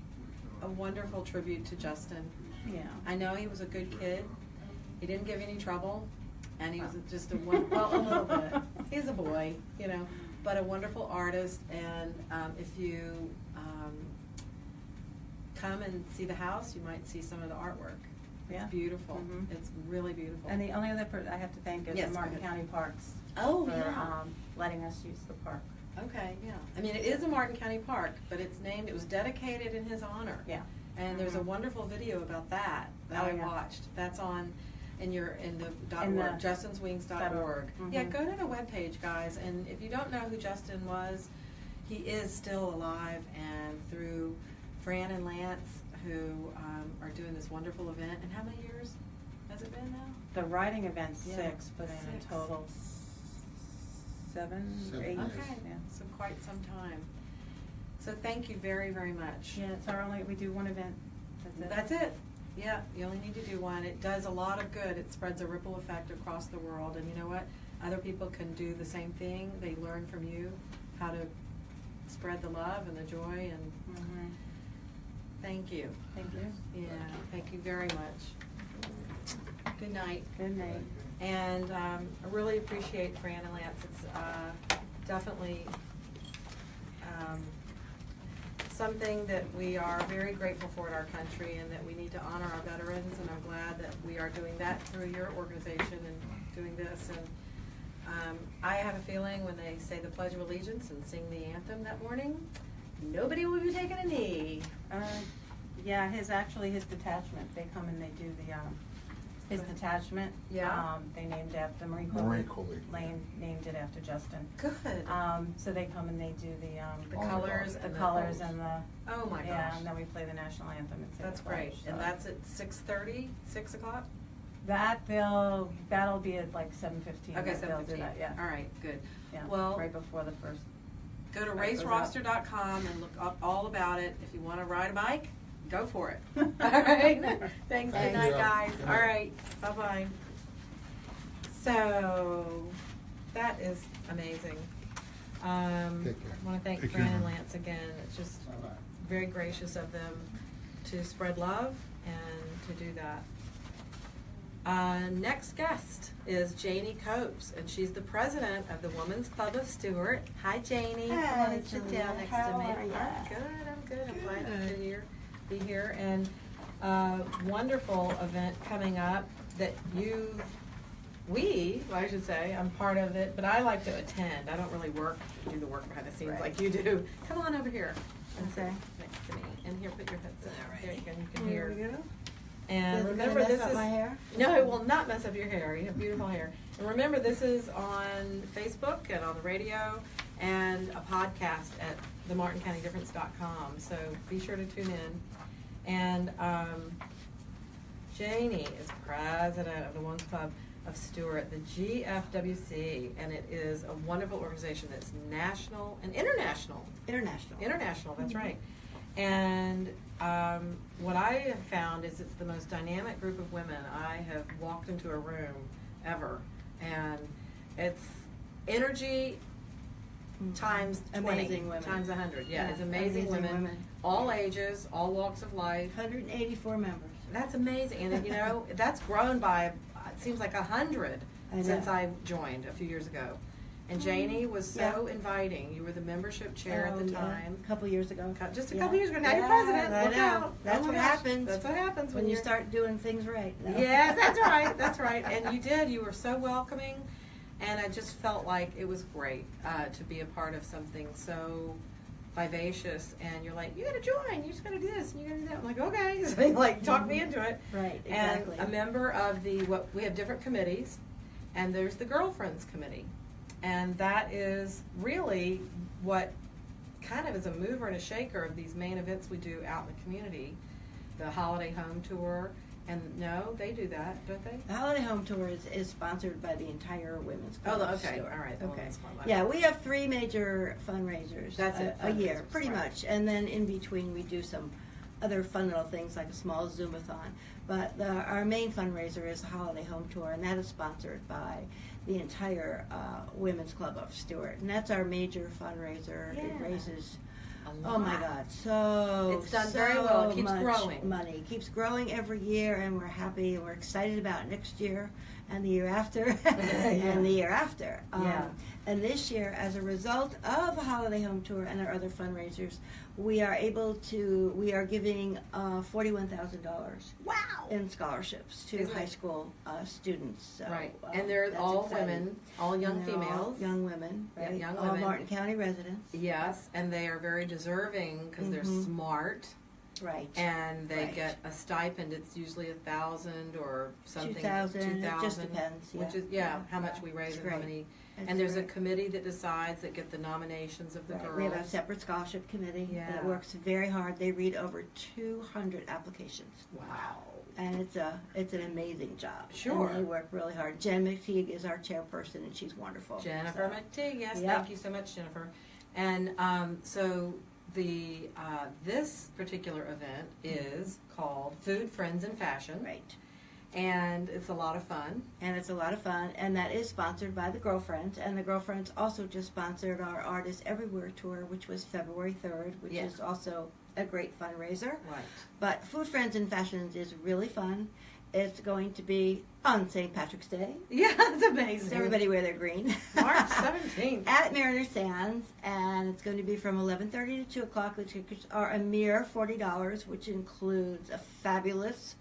Speaker 2: a wonderful tribute to Justin.
Speaker 1: Yeah.
Speaker 2: I know he was a good kid. He didn't give any trouble, and he was just a little bit. He's a boy, you know, but a wonderful artist. And if you come and see the house, you might see some of the artwork. It's
Speaker 1: Yeah.
Speaker 2: beautiful.
Speaker 1: Mhm.
Speaker 2: It's really beautiful.
Speaker 1: And the only other person I have to thank is
Speaker 2: Yes,
Speaker 1: the
Speaker 2: go
Speaker 1: Martin
Speaker 2: ahead.
Speaker 1: County Parks.
Speaker 2: Oh,
Speaker 1: for,
Speaker 2: yeah.
Speaker 1: letting us use the park.
Speaker 2: Okay, yeah. I mean, it is a Martin County Park, but it's named, it was dedicated in his honor.
Speaker 1: Yeah.
Speaker 2: And there's a
Speaker 1: Mhm.
Speaker 2: wonderful video about that
Speaker 1: Oh,
Speaker 2: I
Speaker 1: yeah.
Speaker 2: watched. That's on in the
Speaker 1: In the
Speaker 2: .org, justinswings.org.
Speaker 1: Mhm.
Speaker 2: Yeah, go to the webpage, guys. And if you don't know who Justin was, he is still alive, and through Fran and Lance, who are doing this wonderful event. And how many years has it been now?
Speaker 1: The riding event's
Speaker 2: Yeah,
Speaker 1: 6, but in
Speaker 2: 6.
Speaker 1: total 7 or 8.
Speaker 5: Yes.
Speaker 2: Okay,
Speaker 1: Yeah.
Speaker 2: so quite some time. So thank you very, very much.
Speaker 1: Yeah, it's our only, we do one event.
Speaker 2: That's it. Yeah, you only need to do one. It does a lot of good. It spreads a ripple effect across the world. And you know what? Other people can do the same thing. They learn from you how to spread the love and the joy. And
Speaker 1: Mhm.
Speaker 2: thank you.
Speaker 1: Thank you.
Speaker 2: Yeah, thank you very much. Good night.
Speaker 1: Good night.
Speaker 2: And I really appreciate Fran and Lance. It's definitely something that we are very grateful for in our country, and that we need to honor our veterans, and I'm glad that we are doing that through your organization and doing this. And I have a feeling when they say the Pledge of Allegiance and sing the anthem that morning, nobody will be taking a knee.
Speaker 1: Yeah, his detachment, they come and they do his detachment.
Speaker 2: Yeah.
Speaker 1: They named after
Speaker 5: Marine Corps.
Speaker 1: named it after Justin.
Speaker 2: Good.
Speaker 1: So they come and they do the
Speaker 2: colors
Speaker 1: the
Speaker 2: and the
Speaker 1: colors
Speaker 2: pose.
Speaker 1: and the.
Speaker 2: Oh my
Speaker 1: Yeah,
Speaker 2: gosh.
Speaker 1: and then we play the national anthem and say
Speaker 2: That's
Speaker 1: the pledge,
Speaker 2: great.
Speaker 1: so.
Speaker 2: And that's at 6:30, 6 o'clock?
Speaker 1: That'll be at like 7:15.
Speaker 2: Okay,
Speaker 1: They'll do
Speaker 2: 7:15.
Speaker 1: that, yeah.
Speaker 2: All right, good.
Speaker 1: Yeah,
Speaker 2: Well,
Speaker 1: right before the first.
Speaker 2: go to
Speaker 1: Right, goes up.
Speaker 2: raceroster.com and look up all about it. If you want to ride a bike, go for it. All right. Thanks. Good
Speaker 5: Thank
Speaker 2: night,
Speaker 5: you.
Speaker 2: guys.
Speaker 5: Good
Speaker 2: All
Speaker 5: night.
Speaker 2: right. Bye-bye. So that is amazing.
Speaker 5: Take care.
Speaker 2: I want to thank
Speaker 6: Take
Speaker 2: Fran
Speaker 6: care.
Speaker 2: and Lance again. It's just very gracious of them to spread love and to do that. Next guest is Janie Copes, and she's the president of the Women's Club of Stuart. Hi, Janie.
Speaker 1: Hi,
Speaker 2: Come on and sit
Speaker 1: Julia.
Speaker 2: down next
Speaker 1: How
Speaker 2: to me.
Speaker 1: are ya?
Speaker 2: I'm good. I'm glad to be here. And wonderful event coming up that I should say, I'm part of it, but I like to attend. I don't really do the work behind the scenes
Speaker 1: Right.
Speaker 2: like you do. Come on over here and sit
Speaker 1: Okay.
Speaker 2: next to me. And here, put your headset there. There you go. You can
Speaker 1: Here
Speaker 2: hear.
Speaker 1: we go.
Speaker 2: And
Speaker 1: Is it
Speaker 2: remember,
Speaker 1: gonna mess
Speaker 2: this
Speaker 1: up
Speaker 2: is
Speaker 1: my hair?
Speaker 2: No, it will not mess up your hair. You have beautiful hair. And remember, this is on Facebook and on the radio and a podcast at themartincountydifference.com. So be sure to tune in. And Janie is president of the Women's Club of Stuart, the GFWC, and it is a wonderful organization that's national and international. International, that's right. And what I have found is it's the most dynamic group of women I have walked into a room ever. And it's energy times 20,
Speaker 1: Amazing women.
Speaker 2: times 100. Yeah,
Speaker 1: Yeah,
Speaker 2: it's amazing women, all ages, all walks of life.
Speaker 1: 184 members.
Speaker 2: That's amazing. And, that's grown by, it seems like 100
Speaker 1: I know.
Speaker 2: since I joined a few years ago. And Janie was so inviting. You were the membership chair at the time.
Speaker 1: A couple years ago.
Speaker 2: Just a couple years ago. Now you're president.
Speaker 1: I
Speaker 2: Look
Speaker 1: know.
Speaker 2: out.
Speaker 1: That's
Speaker 2: Oh my
Speaker 1: what
Speaker 2: gosh.
Speaker 1: happens.
Speaker 2: That's what happens
Speaker 1: when you
Speaker 2: you're-
Speaker 1: start doing things right. No.
Speaker 2: Yes, that's right. That's right. And you did. You were so welcoming. And I just felt like it was great to be a part of something so vivacious. And you're like, you got to join. You just got to do this. And you got to do that. I'm like, okay. So they talk me into it.
Speaker 1: Right, exactly.
Speaker 2: And a member of we have different committees. And there's the Girlfriends Committee. And that is really what kind of is a mover and a shaker of these main events we do out in the community. The Holiday Home Tour. And no, they do that, don't they?
Speaker 1: The Holiday Home Tour is sponsored by the entire Women's Club.
Speaker 2: Oh, okay.
Speaker 1: Stuart.
Speaker 2: All right. The
Speaker 1: Okay.
Speaker 2: Women's Club.
Speaker 1: Yeah, we have 3 major fundraisers
Speaker 2: That's it,
Speaker 1: a year,
Speaker 2: fundraisers,
Speaker 1: pretty
Speaker 2: right.
Speaker 1: much. And then in between, we do some other fun little things like a small Zoomathon. But our main fundraiser is the Holiday Home Tour, and that is sponsored by the entire Women's Club of Stuart. And that's our major fundraiser.
Speaker 2: Yeah.
Speaker 1: It raises,
Speaker 2: A
Speaker 1: oh my
Speaker 2: lot.
Speaker 1: God, so
Speaker 2: It's done very well. It keeps
Speaker 1: much
Speaker 2: growing.
Speaker 1: money. It keeps growing every year, and we're happy and we're excited about next year and the year after and the year after.
Speaker 2: Yeah.
Speaker 1: And this year, as a result of the Holiday Home Tour and our other fundraisers, we are giving $41,000
Speaker 2: Wow.
Speaker 1: in scholarships to
Speaker 2: Isn't it?
Speaker 1: high school students. So,
Speaker 2: Right. And they're
Speaker 1: that's
Speaker 2: all
Speaker 1: exciting.
Speaker 2: women, all young
Speaker 1: And they're all
Speaker 2: females.
Speaker 1: young women,
Speaker 2: Yeah,
Speaker 1: right?
Speaker 2: young
Speaker 1: all
Speaker 2: women.
Speaker 1: Martin County residents.
Speaker 2: Yes, and they are very deserving because they're
Speaker 1: Mhm.
Speaker 2: smart.
Speaker 1: Right.
Speaker 2: And they
Speaker 1: Right.
Speaker 2: get a stipend. It's usually $1,000 or something.
Speaker 1: 2,000. It just depends.
Speaker 2: Which is how much we raise
Speaker 1: It's
Speaker 2: and how
Speaker 1: great.
Speaker 2: many.
Speaker 1: It's
Speaker 2: And there's a
Speaker 1: great.
Speaker 2: committee that decides that get the nominations of the
Speaker 1: Right.
Speaker 2: girls.
Speaker 1: We have a separate scholarship committee
Speaker 2: Yeah.
Speaker 1: that works very hard. They read over 200 applications,
Speaker 2: Wow.
Speaker 1: and it's an amazing job.
Speaker 2: Sure.
Speaker 1: And they work really hard. Jen McTeague is our chairperson, and she's wonderful.
Speaker 2: Jennifer
Speaker 1: So,
Speaker 2: McTeague, yes,
Speaker 1: Yep.
Speaker 2: thank you so much, Jennifer. And so the this particular event is called Food, Friends, and Fashion.
Speaker 1: Right.
Speaker 2: And it's a lot of fun.
Speaker 1: And it's a lot of fun, and that is sponsored by the Girlfriends, and the Girlfriends also just sponsored our Artists Everywhere tour, which was February 3rd, which
Speaker 2: Yeah.
Speaker 1: is also a great fundraiser.
Speaker 2: Right.
Speaker 1: But Food, Friends, and Fashions is really fun. It's going to be on St. Patrick's Day.
Speaker 2: Yeah, it's amazing.
Speaker 1: So everybody wear their green.
Speaker 2: March 17th.
Speaker 1: At Mariner Sands, and it's going to be from 11:30 to 2 o'clock. The tickets are a mere $40, which includes a fabulous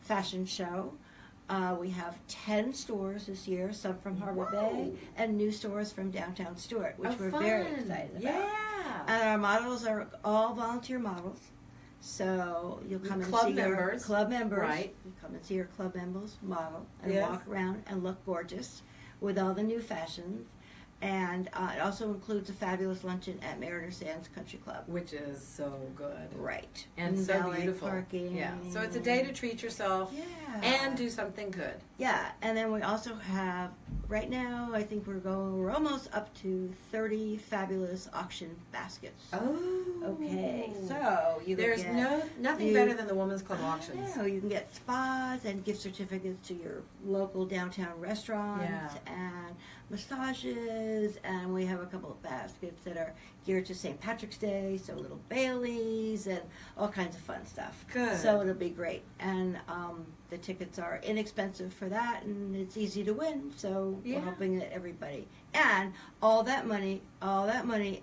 Speaker 1: fashion show. We have 10 stores this year, some from Harbor
Speaker 2: Whoa.
Speaker 1: Bay, and new stores from downtown Stuart, which
Speaker 2: Oh,
Speaker 1: we're
Speaker 2: fun.
Speaker 1: very excited about.
Speaker 2: Yeah.
Speaker 1: And our models are all volunteer models. So you'll come and
Speaker 2: Club
Speaker 1: see
Speaker 2: members.
Speaker 1: your club members.
Speaker 2: Right.
Speaker 1: You come and see your club members model and
Speaker 2: Yes.
Speaker 1: walk around and look gorgeous with all the new fashions. And it also includes a fabulous luncheon at Mariner Sands Country Club.
Speaker 2: Which is so good.
Speaker 1: Right.
Speaker 2: And so
Speaker 1: valet
Speaker 2: beautiful.
Speaker 1: Parking.
Speaker 2: Yeah. So it's a day to treat yourself
Speaker 1: Yeah.
Speaker 2: and do something good.
Speaker 1: Yeah, and then we also have, right now, I think we're almost up to 30 fabulous auction baskets.
Speaker 2: Oh.
Speaker 1: Okay, so you can
Speaker 2: There's
Speaker 1: get,
Speaker 2: nothing
Speaker 1: you-
Speaker 2: better than the women's club auctions.
Speaker 1: No, you can get spas and gift certificates to your local downtown restaurants
Speaker 2: Yeah.
Speaker 1: and massages, and we have a couple of baskets that are geared to St. Patrick's Day, so little Baileys and all kinds of fun stuff.
Speaker 2: Good.
Speaker 1: So it'll be great, and the tickets are inexpensive for that, and it's easy to win. So
Speaker 2: Yeah.
Speaker 1: we're hoping that everybody, and all that money,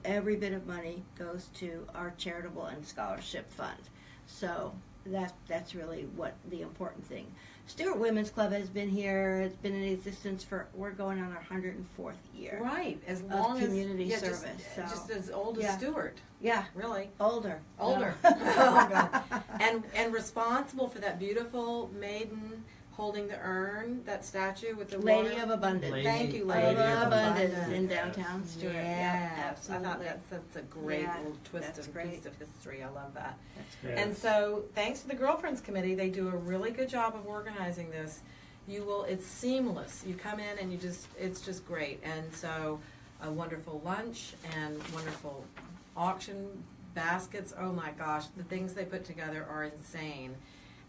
Speaker 1: every bit of money goes to our charitable and scholarship fund. So
Speaker 6: that's really what the important thing. Stuart Women's Club has been here. It's been in existence we're going on our 104th year.
Speaker 2: Right, as long
Speaker 6: community
Speaker 2: as
Speaker 6: service.
Speaker 2: just as old as
Speaker 6: Yeah.
Speaker 2: Stuart.
Speaker 6: Yeah,
Speaker 2: Really.
Speaker 6: older.
Speaker 2: Older.
Speaker 6: No.
Speaker 2: Oh God. And responsible for that beautiful maiden holding the urn, that statue with the
Speaker 6: Lady
Speaker 2: water.
Speaker 6: of Abundance.
Speaker 4: Lady-
Speaker 2: Thank you,
Speaker 4: Lady
Speaker 2: Lady
Speaker 4: of
Speaker 2: of
Speaker 6: Abundance
Speaker 2: Abundance.
Speaker 6: in downtown Stuart. Yeah,
Speaker 2: I
Speaker 6: absolutely.
Speaker 2: thought that's a great
Speaker 6: Yeah,
Speaker 2: little twist
Speaker 6: that's
Speaker 2: of
Speaker 6: great.
Speaker 2: piece of history. I love that.
Speaker 6: That's
Speaker 4: great.
Speaker 2: And so, thanks to the Girlfriends Committee, they do a really good job of organizing this. It's seamless. You come in and it's just great. And so, a wonderful lunch and wonderful auction baskets. Oh my gosh, the things they put together are insane.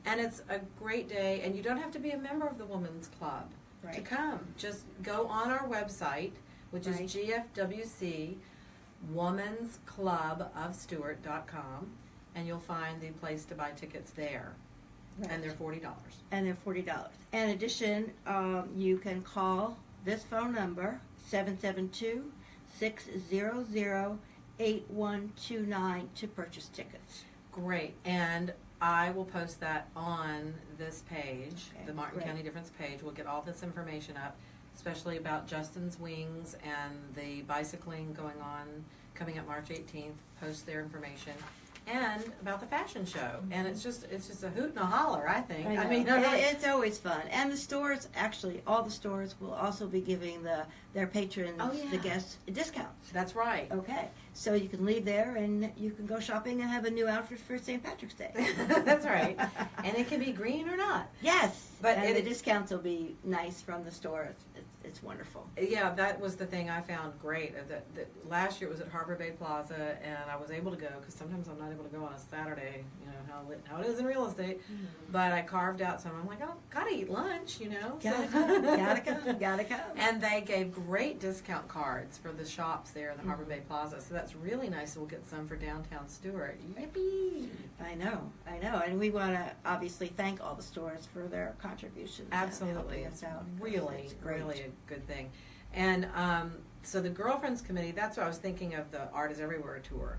Speaker 2: And it's a great day, and you don't have to be a member of the Women's Club to
Speaker 6: Right.
Speaker 2: come. Just go on our website, which
Speaker 6: Right.
Speaker 2: is GFWC womensclubofstuart.com, and you'll find the place to buy tickets there.
Speaker 6: Right.
Speaker 2: And they're $40.
Speaker 6: And they're $40. In addition, you can call this phone number, 772-600-8129, to purchase tickets.
Speaker 2: Great. And I will post that on this page,
Speaker 6: Okay,
Speaker 2: the Martin
Speaker 6: great.
Speaker 2: County Difference page. We'll get all this information up, especially about Justin's Wings and the bicycling going on, coming up March 18th. Post their information. And about the fashion show. And it's just a hoot and a holler, I think.
Speaker 6: I
Speaker 2: mean,
Speaker 6: know. It's always fun. And the stores, actually, all the stores will also be giving their patrons,
Speaker 2: Oh, yeah.
Speaker 6: the guests, discounts.
Speaker 2: that's right.
Speaker 6: Okay, so you can leave there and you can go shopping and have a new outfit for St. Patrick's Day.
Speaker 2: That's right. And it can be green or not.
Speaker 6: Yes,
Speaker 2: But
Speaker 6: and
Speaker 2: it-
Speaker 6: the discounts will be nice from the store. It's wonderful.
Speaker 2: Yeah, that was the thing I found great. That last year it was at Harbor Bay Plaza, and I was able to go because sometimes I'm not able to go on a Saturday. You know how it is in real estate. But I carved out some. I'm like, oh, gotta eat lunch, you know.
Speaker 6: Gotta come, gotta come.
Speaker 2: And they gave great discount cards for the shops there in the Harbor Bay Plaza. So that's really nice. We'll get some for downtown Stuart. Yippee!
Speaker 6: I know, and we want to obviously thank all the stores for their contributions. and
Speaker 2: Absolutely.
Speaker 6: helping us out.
Speaker 2: Really,
Speaker 6: It's great.
Speaker 2: really a good thing. And so the Girlfriends Committee, that's what I was thinking of, the Art is Everywhere tour.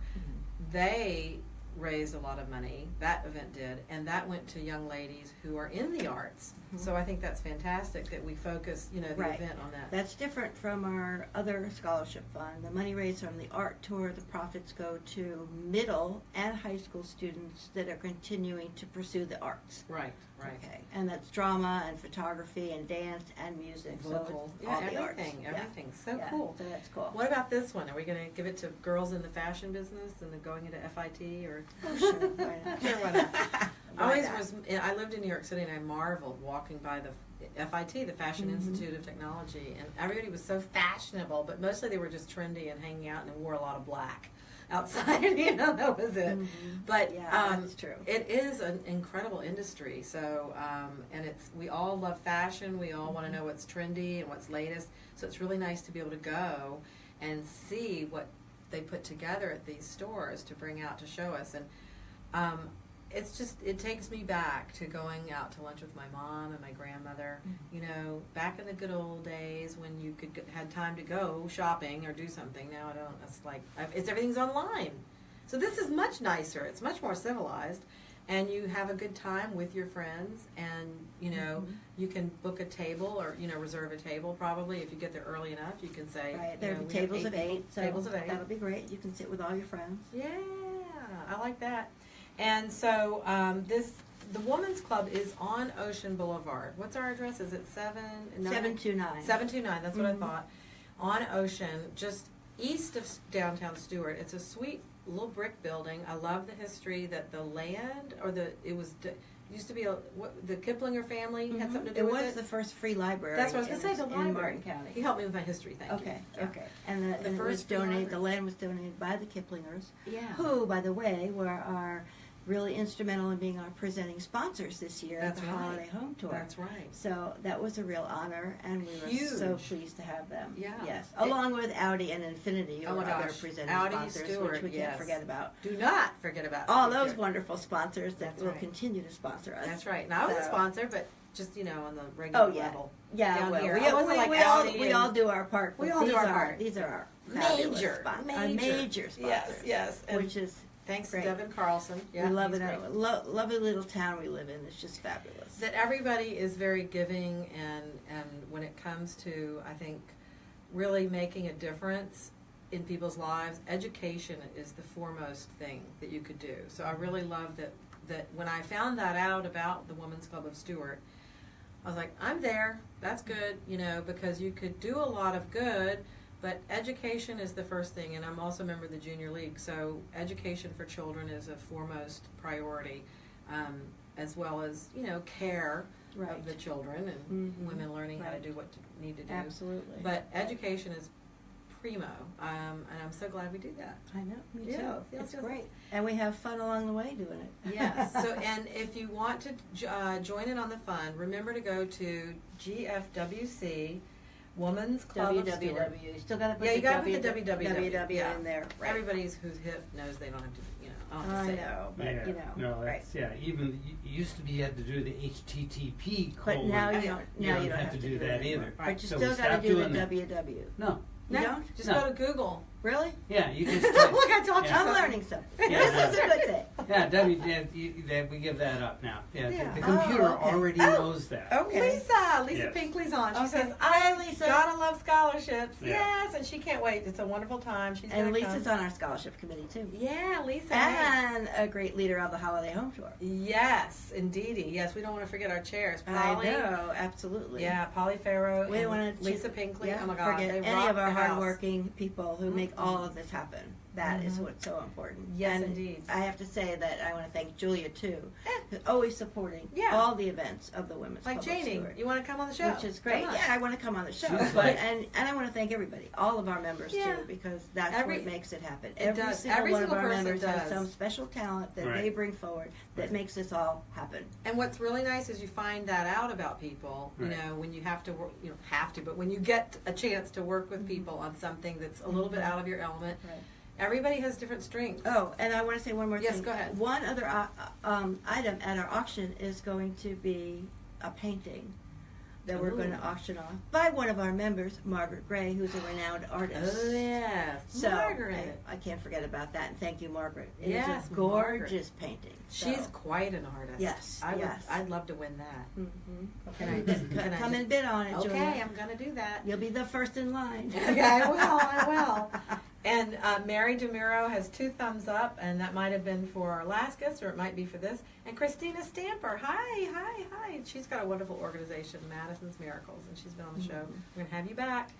Speaker 2: They raised a lot of money, that event did, and that went to young ladies who are in the arts. So I think that's fantastic that we focus, the
Speaker 6: Right.
Speaker 2: event on that.
Speaker 6: That's different from our other scholarship fund. The money raised from the art tour, the profits go to middle and high school students that are continuing to pursue the arts.
Speaker 2: Right, right.
Speaker 6: Okay, and that's drama and photography and dance and music.
Speaker 2: Vocal.
Speaker 6: So it's all the
Speaker 2: everything,
Speaker 6: arts.
Speaker 2: everything. So
Speaker 6: Yeah,
Speaker 2: cool.
Speaker 6: So that's cool.
Speaker 2: What about this one? Are we going to give it to girls in the fashion business and then going into FIT or?
Speaker 6: Oh, sure, why not?
Speaker 2: Sure, why not?
Speaker 6: Why not?
Speaker 2: I lived in New York City and I marveled walking by the FIT, the Fashion
Speaker 6: Mm-hmm.
Speaker 2: Institute of Technology, and everybody was so fashionable, but mostly they were just trendy and hanging out and wore a lot of black outside. That was it. But
Speaker 6: Yeah, that's true.
Speaker 2: it is an incredible industry. So, and we all love fashion. We all want to know what's trendy and what's latest. So it's really nice to be able to go and see what they put together at these stores to bring out to show us. And it takes me back to going out to lunch with my mom and my grandmother. Back in the good old days when you had time to go shopping or do something. Now I don't. It's like everything's online. So this is much nicer. It's much more civilized, and you have a good time with your friends. And you can book a table or reserve a table probably if you get there early enough. You can say
Speaker 6: Right, there are
Speaker 2: we have
Speaker 6: tables of 8,
Speaker 2: people-
Speaker 6: so
Speaker 2: tables of 8.
Speaker 6: that'll be great. You can sit with all your friends.
Speaker 2: Yeah, I like that. And so the Women's Club is on Ocean Boulevard. What's our address? Is it
Speaker 6: 729.
Speaker 2: 729, that's what I thought. On Ocean, just east of downtown Stuart. It's a sweet little brick building. I love the history that the land, used to be the Kiplinger family had something to do
Speaker 6: It
Speaker 2: with
Speaker 6: was
Speaker 2: it.
Speaker 6: the first free library.
Speaker 2: That's what I was going to say, the
Speaker 6: in
Speaker 2: library.
Speaker 6: Martin County.
Speaker 2: You helped me with my history, thank you.
Speaker 6: Okay,
Speaker 2: Yeah.
Speaker 6: okay. And
Speaker 2: The
Speaker 6: it was
Speaker 2: first free
Speaker 6: donated. The
Speaker 2: library.
Speaker 6: land was donated by the Kiplingers,
Speaker 2: Yeah.
Speaker 6: who, by the way, were our really instrumental in being our presenting sponsors this year
Speaker 2: That's
Speaker 6: at the
Speaker 2: right.
Speaker 6: Holiday Home Tour.
Speaker 2: That's right.
Speaker 6: So that was a real honor, and we were so
Speaker 2: Huge.
Speaker 6: pleased to have them.
Speaker 2: Yeah.
Speaker 6: Yes,
Speaker 2: It-
Speaker 6: along with Audi and Infinity,
Speaker 2: Oh
Speaker 6: who
Speaker 2: my
Speaker 6: are other
Speaker 2: gosh.
Speaker 6: presenting
Speaker 2: Audi,
Speaker 6: sponsors,
Speaker 2: Stuart,
Speaker 6: which we
Speaker 2: yes.
Speaker 6: can't forget about.
Speaker 2: Do not forget about
Speaker 6: All
Speaker 2: Stuart.
Speaker 6: those wonderful sponsors that
Speaker 2: That's
Speaker 6: will
Speaker 2: right.
Speaker 6: continue to sponsor us.
Speaker 2: That's right. Now I was a
Speaker 6: So-
Speaker 2: sponsor, but just on the regular
Speaker 6: Oh, yeah.
Speaker 2: level.
Speaker 6: Yeah,
Speaker 2: Down
Speaker 6: well,
Speaker 2: here.
Speaker 6: we,
Speaker 2: I wasn't like
Speaker 6: we
Speaker 2: Audi
Speaker 6: all
Speaker 2: and-
Speaker 6: do our part.
Speaker 2: We
Speaker 6: but
Speaker 2: all do
Speaker 6: these
Speaker 2: our
Speaker 6: are-
Speaker 2: part.
Speaker 6: These are our fabulous
Speaker 2: Major,
Speaker 6: sponsors.
Speaker 2: major.
Speaker 6: Major sponsors.
Speaker 2: Yes, yes. And
Speaker 6: Which is
Speaker 2: Thanks
Speaker 6: Great.
Speaker 2: to Devin Carlson. Yeah,
Speaker 6: we love
Speaker 2: he's
Speaker 6: it.
Speaker 2: great.
Speaker 6: Lovely little town we live in. It's just fabulous.
Speaker 2: That everybody is very giving, and when it comes to, I think, really making a difference in people's lives, education is the foremost thing that you could do. So I really love that when I found that out about the Women's Club of Stuart, I was like, I'm there. That's good, because you could do a lot of good, but education is the first thing. And I'm also a member of the Junior League, so education for children is a foremost priority, as well as, care
Speaker 6: Right.
Speaker 2: of the children and
Speaker 6: Mhm.
Speaker 2: women learning how to
Speaker 6: Right.
Speaker 2: do what need to do.
Speaker 6: Absolutely.
Speaker 2: But education is primo, and I'm so glad we do that.
Speaker 6: I know, me
Speaker 2: Yeah,
Speaker 6: too.
Speaker 2: feels
Speaker 6: It's
Speaker 2: just-
Speaker 6: great. And we have fun along the way doing it.
Speaker 2: Yes. So, and if you want to join in on the fun, remember to go to GFWC, Women's Club of Stuart.
Speaker 6: www. You still got to put
Speaker 2: Yeah, you
Speaker 6: the
Speaker 2: gotta put the www,
Speaker 6: www
Speaker 2: yeah.
Speaker 6: in there. Right.
Speaker 2: Everybody's who's hip knows they don't have to, I don't have
Speaker 6: I
Speaker 2: to say it.
Speaker 6: know, but
Speaker 4: Yeah, no,
Speaker 6: right.
Speaker 4: that's, even, you used to be, you had to do the HTTP
Speaker 6: But
Speaker 4: colon.
Speaker 6: now you
Speaker 2: Yeah.
Speaker 6: don't.
Speaker 4: You
Speaker 6: Now
Speaker 4: don't
Speaker 6: you don't
Speaker 4: have to do that
Speaker 6: anymore.
Speaker 4: either.
Speaker 2: Right.
Speaker 6: But you
Speaker 4: So
Speaker 6: still
Speaker 4: we
Speaker 6: got to
Speaker 4: stopped
Speaker 6: do the
Speaker 4: doing that.
Speaker 6: www.
Speaker 4: No,
Speaker 6: You
Speaker 2: No,
Speaker 6: don't?
Speaker 2: just
Speaker 4: No.
Speaker 2: go to Google.
Speaker 6: Really?
Speaker 4: yeah, you just.
Speaker 2: Look, I taught you
Speaker 4: Yeah.
Speaker 6: I'm
Speaker 2: something.
Speaker 6: learning something.
Speaker 4: Yeah,
Speaker 6: This is a good thing.
Speaker 4: Yeah, we give that up now. Yeah,
Speaker 2: Yeah.
Speaker 4: the computer
Speaker 6: Oh, okay.
Speaker 4: already
Speaker 6: Oh.
Speaker 4: knows that.
Speaker 6: Okay.
Speaker 2: Lisa
Speaker 4: Yes.
Speaker 2: Pinkley's on. She
Speaker 6: Okay.
Speaker 2: says,
Speaker 6: Hi,
Speaker 2: I
Speaker 6: Lisa.
Speaker 2: gotta love scholarships.
Speaker 4: Yeah.
Speaker 2: Yes, and she can't wait. It's a wonderful time. She's
Speaker 6: And
Speaker 2: gonna
Speaker 6: Lisa's
Speaker 2: come.
Speaker 6: on our scholarship committee too.
Speaker 2: Yeah, Lisa.
Speaker 6: And a great leader of the holiday home tour.
Speaker 2: Yes, indeedy. Yes, we don't want to forget our chairs. Polly.
Speaker 6: I know, absolutely.
Speaker 2: Yeah, Polly Farrow
Speaker 6: We
Speaker 2: and
Speaker 6: don't want to
Speaker 2: Lisa Pinkley.
Speaker 6: Yeah,
Speaker 2: Oh my God,
Speaker 6: forget
Speaker 2: they
Speaker 6: any
Speaker 2: rock
Speaker 6: of our
Speaker 2: the house.
Speaker 6: hardworking people who make
Speaker 2: Mhm.
Speaker 6: all of this happen. That is
Speaker 2: Mhm.
Speaker 6: what's so important.
Speaker 2: Yes,
Speaker 6: and
Speaker 2: indeed.
Speaker 6: I have to say that I want to thank Julia too, who's always supporting
Speaker 2: Yeah.
Speaker 6: all the events of the Women's
Speaker 2: Like
Speaker 6: Club of
Speaker 2: Janie,
Speaker 6: Stuart,
Speaker 2: you want to come on the show?
Speaker 6: which is great.
Speaker 2: Come on.
Speaker 6: Yeah, I want to come on the show.
Speaker 4: She's
Speaker 6: But,
Speaker 4: like-
Speaker 6: and I want to thank everybody, all of our members
Speaker 2: Yeah.
Speaker 6: too, because that's
Speaker 2: Every-
Speaker 6: what makes it happen.
Speaker 2: It
Speaker 6: Every
Speaker 2: does.
Speaker 6: single
Speaker 2: Every
Speaker 6: one of
Speaker 2: single
Speaker 6: our
Speaker 2: person
Speaker 6: members has
Speaker 2: does.
Speaker 6: some special talent that
Speaker 4: Right.
Speaker 6: they bring forward that
Speaker 4: Right.
Speaker 6: makes this all happen.
Speaker 2: And what's really nice is you find that out about people,
Speaker 4: Right.
Speaker 2: when you have to work, you don't have to, but when you get a chance to work with people on something that's a little bit out of your element,
Speaker 6: Right.
Speaker 2: everybody has different strengths.
Speaker 6: Oh, and I want to say one more
Speaker 2: Yes,
Speaker 6: thing.
Speaker 2: go ahead.
Speaker 6: One other item at our auction is going to be a painting that we're
Speaker 2: Ooh.
Speaker 6: going to auction off by one of our members, Margaret Gray, who's a renowned artist.
Speaker 2: Oh, yes.
Speaker 6: So
Speaker 2: Margaret.
Speaker 6: I can't forget about that, and thank you, Margaret. It
Speaker 2: Yes,
Speaker 6: is a gorgeous painting.
Speaker 2: She's
Speaker 6: So,
Speaker 2: quite an artist.
Speaker 6: Yes,
Speaker 2: Yes.
Speaker 6: yes.
Speaker 2: I'd love to win that.
Speaker 6: Can I
Speaker 2: just-
Speaker 6: come and bid on it,
Speaker 2: Okay,
Speaker 6: Julia?
Speaker 2: I'm going to do that.
Speaker 6: You'll be the first in line.
Speaker 2: Okay, I will. And Mary DeMuro has 2 thumbs up, and that might have been for our last guest, or it might be for this. And Christina Stamper, hi. She's got a wonderful organization, Madison's Miracles, and she's been on the show. We're going to have you back.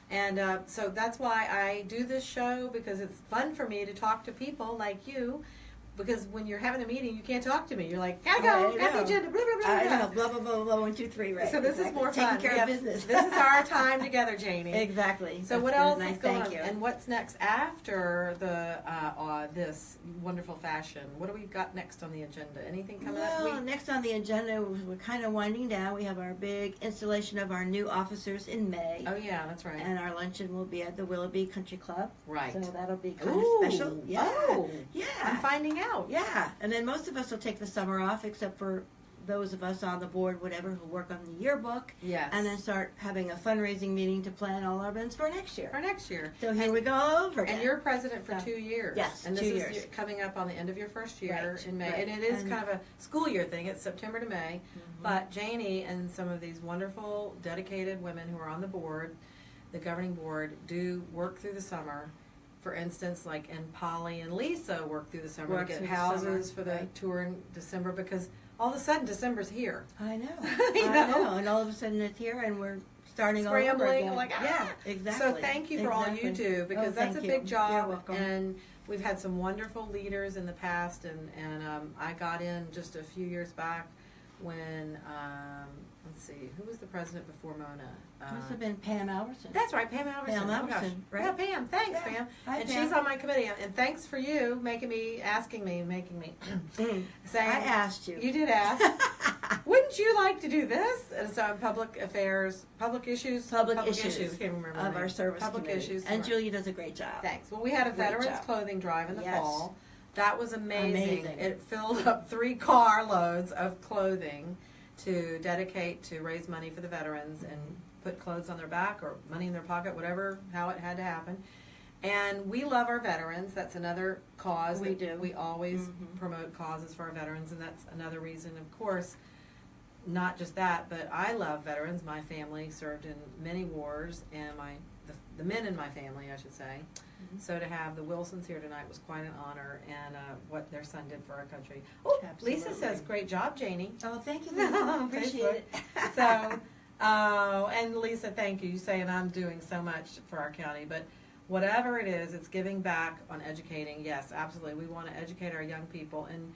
Speaker 2: And so that's why I do this show, because it's fun for me to talk to people like you. Because when you're having a meeting, you can't talk to me. You're like, gotta go,
Speaker 6: I
Speaker 2: got the
Speaker 6: know.
Speaker 2: agenda, blah, blah, blah,
Speaker 6: I
Speaker 2: blah.
Speaker 6: know, blah, blah, blah, blah, 1, 2, 3, right.
Speaker 2: So this is
Speaker 6: Exactly.
Speaker 2: more fun.
Speaker 6: Taking care of business.
Speaker 2: This is our time together, Janie.
Speaker 6: Exactly.
Speaker 2: So
Speaker 6: That's
Speaker 2: what
Speaker 6: good,
Speaker 2: else
Speaker 6: and I
Speaker 2: is going
Speaker 6: thank
Speaker 2: on?
Speaker 6: you.
Speaker 2: And what's next after the this wonderful fashion? What do we got next on the agenda? Anything coming
Speaker 6: Well,
Speaker 2: up?
Speaker 6: next on the agenda, we're kind of winding down. We have our big installation of our new officers in May.
Speaker 2: Oh yeah, that's right.
Speaker 6: And our luncheon will be at the Willoughby Country Club.
Speaker 2: Right.
Speaker 6: So that'll be kind
Speaker 2: Ooh,
Speaker 6: of special. Yeah.
Speaker 2: Oh,
Speaker 6: Yeah.
Speaker 2: I'm finding out.
Speaker 6: Yeah. And then most of us will take the summer off, except for those of us on the board, whatever, who work on the yearbook.
Speaker 2: Yes.
Speaker 6: And then start having a fundraising meeting to plan all our events for next year.
Speaker 2: for next year.
Speaker 6: So here we go all over again.
Speaker 2: And you're president for
Speaker 6: So,
Speaker 2: 2 years.
Speaker 6: yes,
Speaker 2: And this
Speaker 6: 2
Speaker 2: is
Speaker 6: years.
Speaker 2: coming up on the end of your first year
Speaker 6: Right,
Speaker 2: in May.
Speaker 6: right.
Speaker 2: And it is
Speaker 6: And-
Speaker 2: kind of a school year thing. It's September to May.
Speaker 6: Mhm.
Speaker 2: But Janie and some of these wonderful, dedicated women who are on the board, the governing board, do work through the summer. For instance, like, and Polly and Lisa work through the summer
Speaker 6: Work
Speaker 2: to get
Speaker 6: through the
Speaker 2: houses
Speaker 6: summer,
Speaker 2: for the
Speaker 6: right.
Speaker 2: tour in December, because all of a sudden December's here.
Speaker 6: I know.
Speaker 2: You
Speaker 6: I
Speaker 2: know?
Speaker 6: know. And all of a sudden it's here and we're starting all over
Speaker 2: Scrambling,
Speaker 6: again.
Speaker 2: like,
Speaker 6: yeah,
Speaker 2: ah!
Speaker 6: exactly.
Speaker 2: So thank you for all you
Speaker 6: Exactly.
Speaker 2: do, because
Speaker 6: Oh,
Speaker 2: that's a
Speaker 6: thank
Speaker 2: big
Speaker 6: you.
Speaker 2: job.
Speaker 6: You're welcome.
Speaker 2: And we've had some wonderful leaders in the past, and I got in just a few years back when, let's see, who was the president before Mona?
Speaker 6: Must have been Pam Alverson.
Speaker 2: That's right, Pam Alverson.
Speaker 6: Pam
Speaker 2: Oh, gosh.
Speaker 6: Alverson, right?
Speaker 2: Yeah, Pam. Thanks,
Speaker 6: Yeah.
Speaker 2: Pam.
Speaker 6: Hi,
Speaker 2: and
Speaker 6: Pam.
Speaker 2: she's on my committee. And thanks for you making me saying.
Speaker 6: I asked you.
Speaker 2: You did ask. Wouldn't you like to do this? And so in public affairs, public issues.
Speaker 6: Public issues
Speaker 2: I can't remember the
Speaker 6: of
Speaker 2: name.
Speaker 6: our service
Speaker 2: Public
Speaker 6: committee.
Speaker 2: issues.
Speaker 6: And
Speaker 2: right.
Speaker 6: Julia does a great job.
Speaker 2: Thanks. Well, we had a
Speaker 6: Great
Speaker 2: veterans
Speaker 6: job.
Speaker 2: clothing drive in the
Speaker 6: Yes.
Speaker 2: fall. That was amazing.
Speaker 6: Amazing.
Speaker 2: It filled up 3 carloads of clothing to dedicate to raise money for the veterans and put clothes on their back or money in their pocket, whatever, how it had to happen. And we love our veterans. That's another cause.
Speaker 6: We do.
Speaker 2: We always
Speaker 6: Mhm.
Speaker 2: promote causes for our veterans, and that's another reason, of course. Not just that, but I love veterans. My family served in many wars, and the men in my family, I should say.
Speaker 6: Mhm.
Speaker 2: So to have the Wilsons here tonight was quite an honor, and what their son did for our country. Oh, Lisa
Speaker 6: Absolutely.
Speaker 2: says, "Great job, Janie."
Speaker 6: Oh, thank you, Lisa. Appreciate it.
Speaker 2: So, and Lisa, thank you. You saying I'm doing so much for our county, but whatever it is, it's giving back on educating. Yes, absolutely. We want to educate our young people, and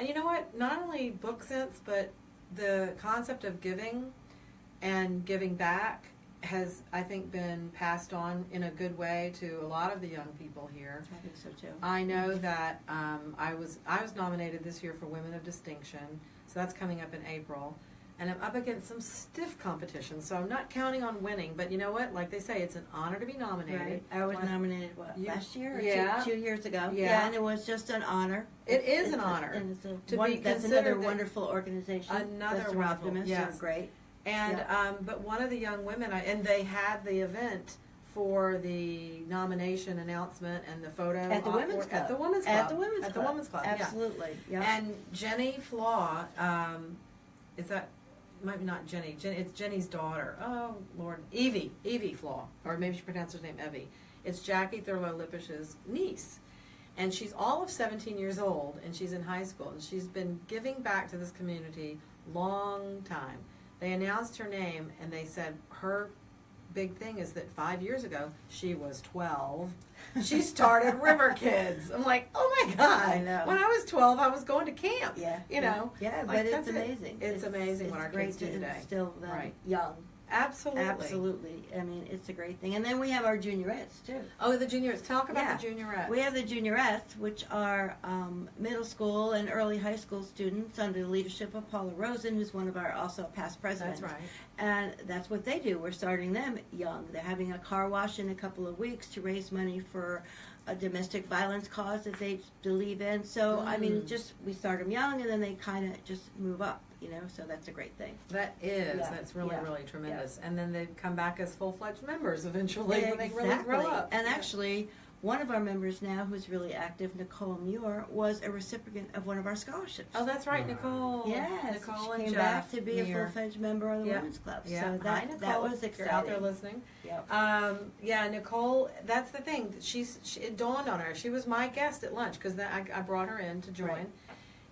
Speaker 2: you know what? Not only book sense, but the concept of giving and giving back has, I think, been passed on in a good way to a lot of the young people here.
Speaker 6: I think so too.
Speaker 2: I know that I was nominated this year for Women of Distinction, so that's coming up in April, and I'm up against some stiff competition, so I'm not counting on winning. But you know what? Like they say, it's an honor to be nominated.
Speaker 6: Right. I was nominated,
Speaker 2: You-
Speaker 6: last year or
Speaker 2: yeah.
Speaker 6: two years ago?
Speaker 2: Yeah.
Speaker 6: And it was just an honor.
Speaker 2: It is
Speaker 6: It's
Speaker 2: an honor
Speaker 6: And it's
Speaker 2: to be
Speaker 6: that's
Speaker 2: considered
Speaker 6: another
Speaker 2: the-
Speaker 6: wonderful organization.
Speaker 2: Another
Speaker 6: That's the
Speaker 2: wonderful,
Speaker 6: Optimists.
Speaker 2: yes.
Speaker 6: They're great.
Speaker 2: And
Speaker 6: Yeah.
Speaker 2: but one of the young women, and they had the event for the nomination announcement and the photo
Speaker 6: At the Women's Club.
Speaker 2: At the Women's Club.
Speaker 6: At the Women's
Speaker 2: At
Speaker 6: Club.
Speaker 2: the Women's Club. Yeah.
Speaker 6: Absolutely. Yeah.
Speaker 2: And Jenny Flaw, is that, might be not Jenny, it's Jenny's daughter. Oh, Lord. Evie Flaw, or maybe she pronounced her name Evie. It's Jackie Thurlow-Lippish's niece. And she's all of 17 years old, and she's in high school, and she's been giving back to this community long time. They announced her name, and they said her big thing is that 5 years ago, she was 12. She started River Kids. I'm like, oh my God.
Speaker 6: I know.
Speaker 2: When I was 12, I was going to camp.
Speaker 6: Yeah.
Speaker 2: You know.
Speaker 6: Yeah,
Speaker 2: like,
Speaker 6: but it's
Speaker 2: that's it.
Speaker 6: amazing.
Speaker 2: It's amazing what our kids do
Speaker 6: great
Speaker 2: today.
Speaker 6: to instill them
Speaker 2: Right.
Speaker 6: young.
Speaker 2: Absolutely.
Speaker 6: Absolutely. I mean, it's a great thing. And then we have our juniorettes, too.
Speaker 2: Oh, the juniors. Talk about
Speaker 6: Yeah.
Speaker 2: the juniorettes.
Speaker 6: We have the juniorettes, which are middle school and early high school students under the leadership of Paula Rosen, who's one of our also past presidents.
Speaker 2: That's right.
Speaker 6: And that's what they do. We're starting them young. They're having a car wash in a couple of weeks to raise money for a domestic violence cause that they believe in. So, I mean, just we start them young, and then they kind of just move up, you know, so that's a great thing.
Speaker 2: That is.
Speaker 6: Yeah.
Speaker 2: That's really,
Speaker 6: Yeah.
Speaker 2: really tremendous. And then they come back as full-fledged members eventually when they really
Speaker 6: Exactly.
Speaker 2: grow up.
Speaker 6: And
Speaker 2: Yeah.
Speaker 6: actually, one of our members now who's really active, Nicole Muir, was a recipient of one of our scholarships.
Speaker 2: Oh, that's right, Nicole.
Speaker 6: Yes,
Speaker 2: Nicole
Speaker 6: she
Speaker 2: and
Speaker 6: came
Speaker 2: Jeff
Speaker 6: back to be
Speaker 2: Muir.
Speaker 6: a full-fledged member of the
Speaker 2: Yeah.
Speaker 6: Women's Club.
Speaker 2: Yeah.
Speaker 6: So
Speaker 2: Hi,
Speaker 6: that
Speaker 2: Nicole.
Speaker 6: was exciting.
Speaker 2: If you're out there listening.
Speaker 6: Yep.
Speaker 2: Yeah, Nicole, that's the thing. It dawned on her. She was my guest at lunch because I brought her in to join.
Speaker 6: Right.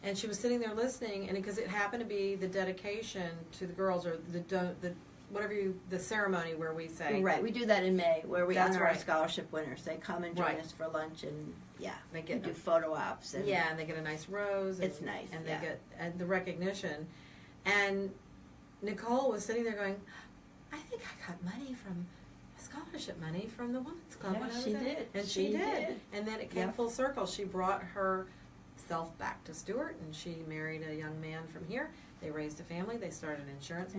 Speaker 2: And she was sitting there listening, and because it happened to be the dedication to the girls, or the ceremony where we say.
Speaker 6: Right, we do that in May, where we
Speaker 2: That's
Speaker 6: honor our
Speaker 2: right.
Speaker 6: scholarship winners. They come and join
Speaker 2: Right.
Speaker 6: us for lunch, and
Speaker 2: They
Speaker 6: we
Speaker 2: get
Speaker 6: do photo ops. And
Speaker 2: Yeah, and they get a nice rose. And,
Speaker 6: It's nice,
Speaker 2: And
Speaker 6: yeah.
Speaker 2: they get the recognition. And Nicole was sitting there going, I think I got scholarship money from the Women's Club
Speaker 6: Yeah,
Speaker 2: when I was
Speaker 6: she
Speaker 2: in.
Speaker 6: did.
Speaker 2: And
Speaker 6: She
Speaker 2: she did.
Speaker 6: did.
Speaker 2: And then it came
Speaker 6: Yep.
Speaker 2: full circle. She brought herself back to Stuart, and she married a young man from here. They raised a family. They started an insurance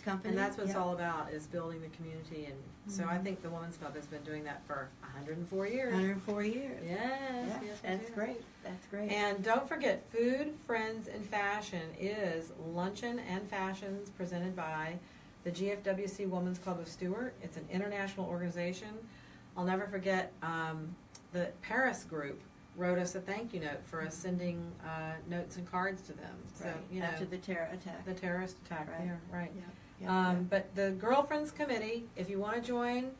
Speaker 2: company. And that's what it's
Speaker 6: yep.
Speaker 2: all about, is building the community. And so I
Speaker 6: Mhm.
Speaker 2: think the Women's Club has been doing that for 104 years.
Speaker 6: 104 years.
Speaker 2: Yes,
Speaker 6: Yeah,
Speaker 2: yes,
Speaker 6: that's
Speaker 2: yes.
Speaker 6: great. That's great.
Speaker 2: And don't forget, Food, Friends, and Fashion is Luncheon and Fashions presented by the GFWC Women's Club of Stuart. It's an international organization. I'll never forget the Paris group wrote us a thank you note for us sending notes and cards to them. So,
Speaker 6: right.
Speaker 2: you know,
Speaker 6: After the terror attack.
Speaker 2: the terrorist attack
Speaker 6: Right.
Speaker 2: there, right.
Speaker 6: Yeah.
Speaker 2: But the Girlfriends Committee, if you want to join,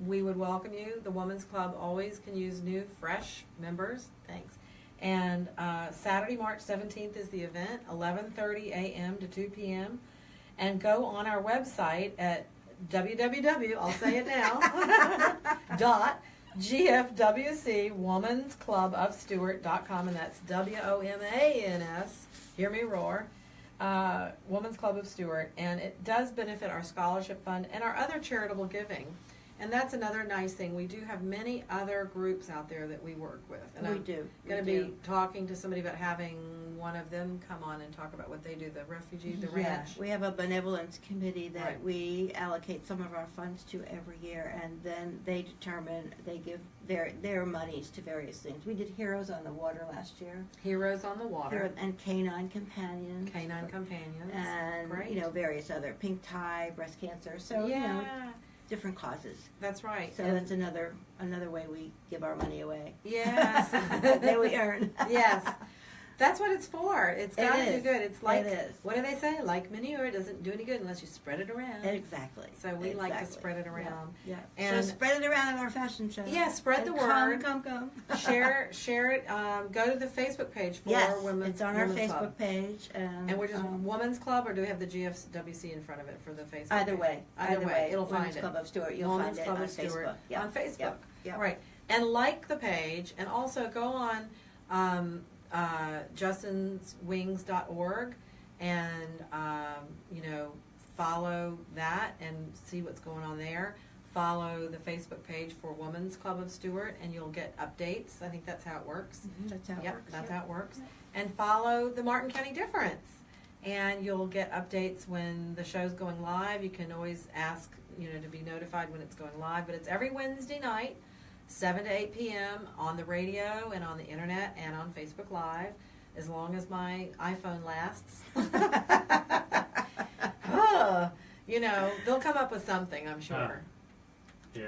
Speaker 2: we would welcome you. The Women's Club always can use new, fresh members. Thanks. And Saturday, March 17th is the event, 11:30 a.m. to 2 p.m. And go on our website at www, I'll say it now, GFWCWomansClubofStuart.com, and that's WOMANS, hear me roar, Women's Club of Stuart, and it does benefit our scholarship fund and our other charitable giving. And that's another nice thing. We do have many other groups out there that we work with. And
Speaker 6: we
Speaker 2: I'm
Speaker 6: do.
Speaker 2: going to
Speaker 6: we
Speaker 2: be
Speaker 6: do.
Speaker 2: talking to somebody about having one of them come on and talk about what they do, the refugee, the
Speaker 6: Yeah,
Speaker 2: ranch.
Speaker 6: we have a benevolence committee that
Speaker 2: Right.
Speaker 6: we allocate some of our funds to every year, and then they determine, they give their monies to various things. We did Heroes on the Water last year,
Speaker 2: Heroes on the Water,
Speaker 6: and Canine Companions,
Speaker 2: Canine Companions,
Speaker 6: and
Speaker 2: Great.
Speaker 6: various other Pink Tie, breast cancer. So
Speaker 2: yeah.
Speaker 6: different causes.
Speaker 2: That's right.
Speaker 6: So that's another way we give our money away.
Speaker 2: Yes.
Speaker 6: That we earn.
Speaker 2: Yes. That's what it's for. It's got to do
Speaker 6: is.
Speaker 2: good. It's like,
Speaker 6: It is.
Speaker 2: what do they say? Like manure, it doesn't do any good unless you spread it around.
Speaker 6: Exactly.
Speaker 2: So we like to
Speaker 6: Exactly.
Speaker 2: spread it around.
Speaker 6: Yeah.
Speaker 2: And
Speaker 6: so spread it around at our fashion show.
Speaker 2: yeah, spread the
Speaker 6: And
Speaker 2: word.
Speaker 6: Come.
Speaker 2: share it. Go to the Facebook page for
Speaker 6: Yes,
Speaker 2: Women's
Speaker 6: it's on our
Speaker 2: Women's
Speaker 6: Facebook
Speaker 2: Club.
Speaker 6: page.
Speaker 2: And we're just Women's Club, or do we have the GFWC in front of it for the Facebook
Speaker 6: Either
Speaker 2: page?
Speaker 6: way.
Speaker 2: Either way. It'll
Speaker 6: Women's
Speaker 2: find
Speaker 6: Club
Speaker 2: it.
Speaker 6: of Stuart. You'll
Speaker 2: Women's
Speaker 6: find it
Speaker 2: Club
Speaker 6: on
Speaker 2: of Stuart
Speaker 6: Facebook. Yeah.
Speaker 2: on Facebook.
Speaker 6: Yep. Yep.
Speaker 2: Right. And like the page, and also go on justinswings.org and follow that and see what's going on there. Follow the Facebook page for Women's Club of Stuart, and you'll get updates. I think that's how it works.
Speaker 6: That's how it
Speaker 2: Yep,
Speaker 6: works.
Speaker 2: that's
Speaker 6: Yep.
Speaker 2: how it works. And follow the Martin County Difference, and you'll get updates when the show's going live. You can always ask, to be notified when it's going live, but it's every Wednesday night, 7 to 8 p.m. on the radio and on the internet and on Facebook Live, as long as my iPhone lasts. They'll come up with something, I'm sure.
Speaker 4: Yeah.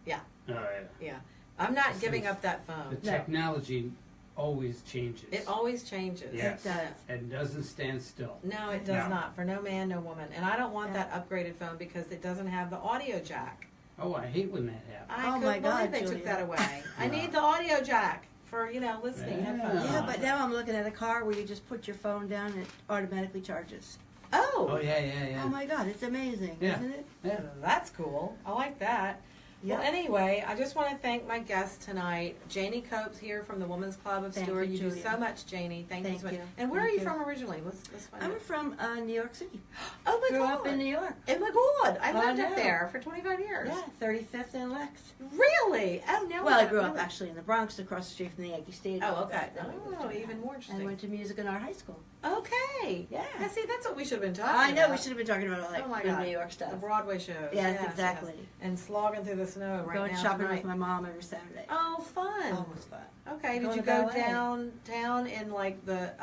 Speaker 2: Yeah.
Speaker 4: Oh, yeah.
Speaker 2: Yeah. I'm not giving up that phone.
Speaker 4: The technology always changes.
Speaker 2: It always changes.
Speaker 4: Yes.
Speaker 6: It does.
Speaker 4: And doesn't stand still.
Speaker 2: No, it does
Speaker 4: No.
Speaker 2: not. For no man, no woman. And I don't want
Speaker 6: Yeah.
Speaker 2: that upgraded phone because it doesn't have the audio jack.
Speaker 4: Oh, I hate when that happens.
Speaker 2: I
Speaker 6: Oh
Speaker 2: couldn't
Speaker 6: my God,
Speaker 2: believe they took
Speaker 6: Julia.
Speaker 2: that away. I
Speaker 4: Yeah.
Speaker 2: need the audio jack for, listening
Speaker 4: Yeah.
Speaker 2: headphones.
Speaker 6: Yeah, but now I'm looking at a car where you just put your phone down and it automatically charges.
Speaker 2: Oh,
Speaker 4: Oh, yeah.
Speaker 6: Oh my God, it's amazing,
Speaker 4: Yeah.
Speaker 6: isn't it?
Speaker 4: Yeah.
Speaker 2: that's cool. I like that.
Speaker 6: Yeah.
Speaker 2: Well, anyway, I just want to thank my guest tonight, Janie Copes here from the Women's Club of
Speaker 6: Thank
Speaker 2: Stuart.
Speaker 6: you,
Speaker 2: You do
Speaker 6: Julia.
Speaker 2: so much, Janie. Thank you
Speaker 6: Thank
Speaker 2: so much.
Speaker 6: you.
Speaker 2: And where
Speaker 6: Thank
Speaker 2: are you
Speaker 6: you.
Speaker 2: from originally? Let's find
Speaker 6: I'm
Speaker 2: out.
Speaker 6: from New York City.
Speaker 2: Oh my
Speaker 6: Grew
Speaker 2: God.
Speaker 6: up in New York.
Speaker 2: Oh my God. I
Speaker 6: Oh,
Speaker 2: lived
Speaker 6: I
Speaker 2: up
Speaker 6: know.
Speaker 2: there for 25 years.
Speaker 6: Yeah, 35th and Lex.
Speaker 2: Really? Oh, no.
Speaker 6: Well, I grew up actually in the Bronx, across the street from the Yankee Stadium.
Speaker 2: Oh, okay.
Speaker 6: Then we moved
Speaker 2: Oh,
Speaker 6: to
Speaker 2: even more
Speaker 6: And
Speaker 2: interesting.
Speaker 6: went to music in our high school.
Speaker 2: Okay.
Speaker 6: Yeah.
Speaker 2: See, that's what we should have been talking
Speaker 6: I know,
Speaker 2: about.
Speaker 6: we should have been talking about
Speaker 2: Oh my
Speaker 6: the
Speaker 2: God.
Speaker 6: New York stuff.
Speaker 2: The Broadway shows.
Speaker 6: Yes, exactly.
Speaker 2: And slogging through the snow right
Speaker 6: Going
Speaker 2: now
Speaker 6: shopping
Speaker 2: tonight.
Speaker 6: with my mom every Saturday.
Speaker 2: Oh, fun.
Speaker 6: Almost fun.
Speaker 2: Okay, did
Speaker 6: Going
Speaker 2: you
Speaker 6: to
Speaker 2: go
Speaker 6: ballet.
Speaker 2: downtown in like the,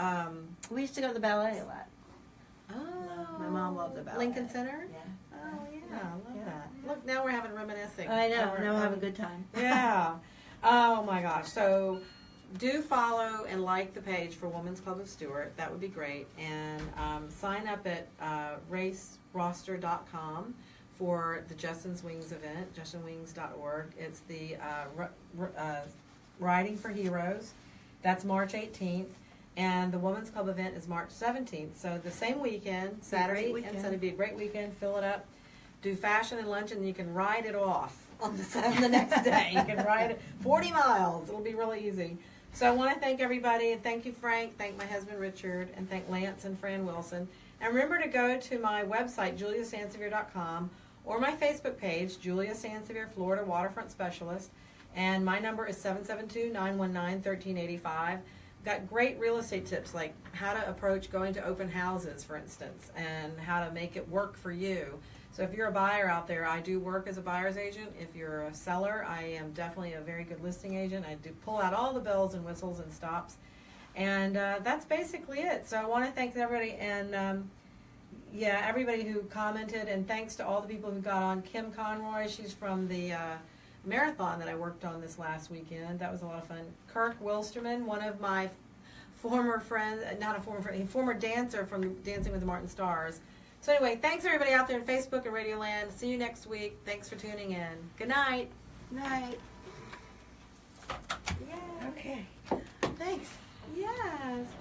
Speaker 6: We used to go to the ballet a lot.
Speaker 2: oh.
Speaker 6: My mom loved the ballet.
Speaker 2: Lincoln Center?
Speaker 6: Yeah.
Speaker 2: Oh, yeah, I love
Speaker 6: Yeah.
Speaker 2: that. Look, now we're having reminiscing.
Speaker 6: I know.
Speaker 2: Over-
Speaker 6: Now we're having a good time.
Speaker 2: Yeah. Oh my gosh. So do follow and like the page for Women's Club of Stuart. That would be great. And sign up at raceroster.com for the Justin's Wings event, justinwings.org. It's the Riding for Heroes. That's March 18th. And the Women's Club event is March 17th. So the same weekend, Saturday
Speaker 6: great weekend.
Speaker 2: and Sunday, be a great weekend. Fill it up. Do fashion and lunch, and you can ride it off on the next day. You can ride it 40 miles. It'll be really easy. So I want to thank everybody, and thank you, Frank, thank my husband, Richard, and thank Lance and Fran Wilson. And remember to go to my website, juliasansevere.com, or my Facebook page, Julia Sansevere, Florida Waterfront Specialist, and my number is 772-919-1385. Got great real estate tips, like how to approach going to open houses, for instance, and how to make it work for you. So if you're a buyer out there, I do work as a buyer's agent. If you're a seller, I am definitely a very good listing agent. I do pull out all the bells and whistles and stops. And that's basically it. So I want to thank everybody, and everybody who commented, and thanks to all the people who got on. Kim Conroy, she's from the marathon that I worked on this last weekend. That was a lot of fun. Kirk Wilsterman, one of my former friends, not a former friend, a former dancer from Dancing with the Martin Stars. So anyway, thanks everybody out there in Facebook and Radio Land. See you next week. Thanks for tuning in. Good night.
Speaker 6: Night.
Speaker 2: Yeah.
Speaker 6: Okay. Thanks.
Speaker 2: Yes,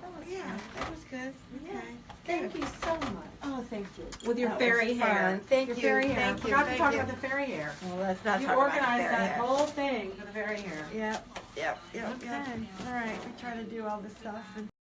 Speaker 2: that was
Speaker 6: Yeah,
Speaker 2: fun.
Speaker 6: that was good.
Speaker 2: Yes.
Speaker 6: Okay.
Speaker 2: Thank you so much.
Speaker 6: Oh, thank you.
Speaker 2: With your
Speaker 6: That
Speaker 2: fairy
Speaker 6: was
Speaker 2: hair.
Speaker 6: fun. Thank
Speaker 2: Your
Speaker 6: you.
Speaker 2: fairy hair.
Speaker 6: Thank you.
Speaker 2: Forgot to
Speaker 6: Thank
Speaker 2: talk
Speaker 6: you.
Speaker 2: about the fairy hair.
Speaker 6: Well, let's not
Speaker 2: You
Speaker 6: talk about
Speaker 2: organized
Speaker 6: the
Speaker 2: that
Speaker 6: hair.
Speaker 2: whole thing for the fairy hair.
Speaker 6: Yep. Yep.
Speaker 2: Okay.
Speaker 6: All right. We try to do all this stuff. And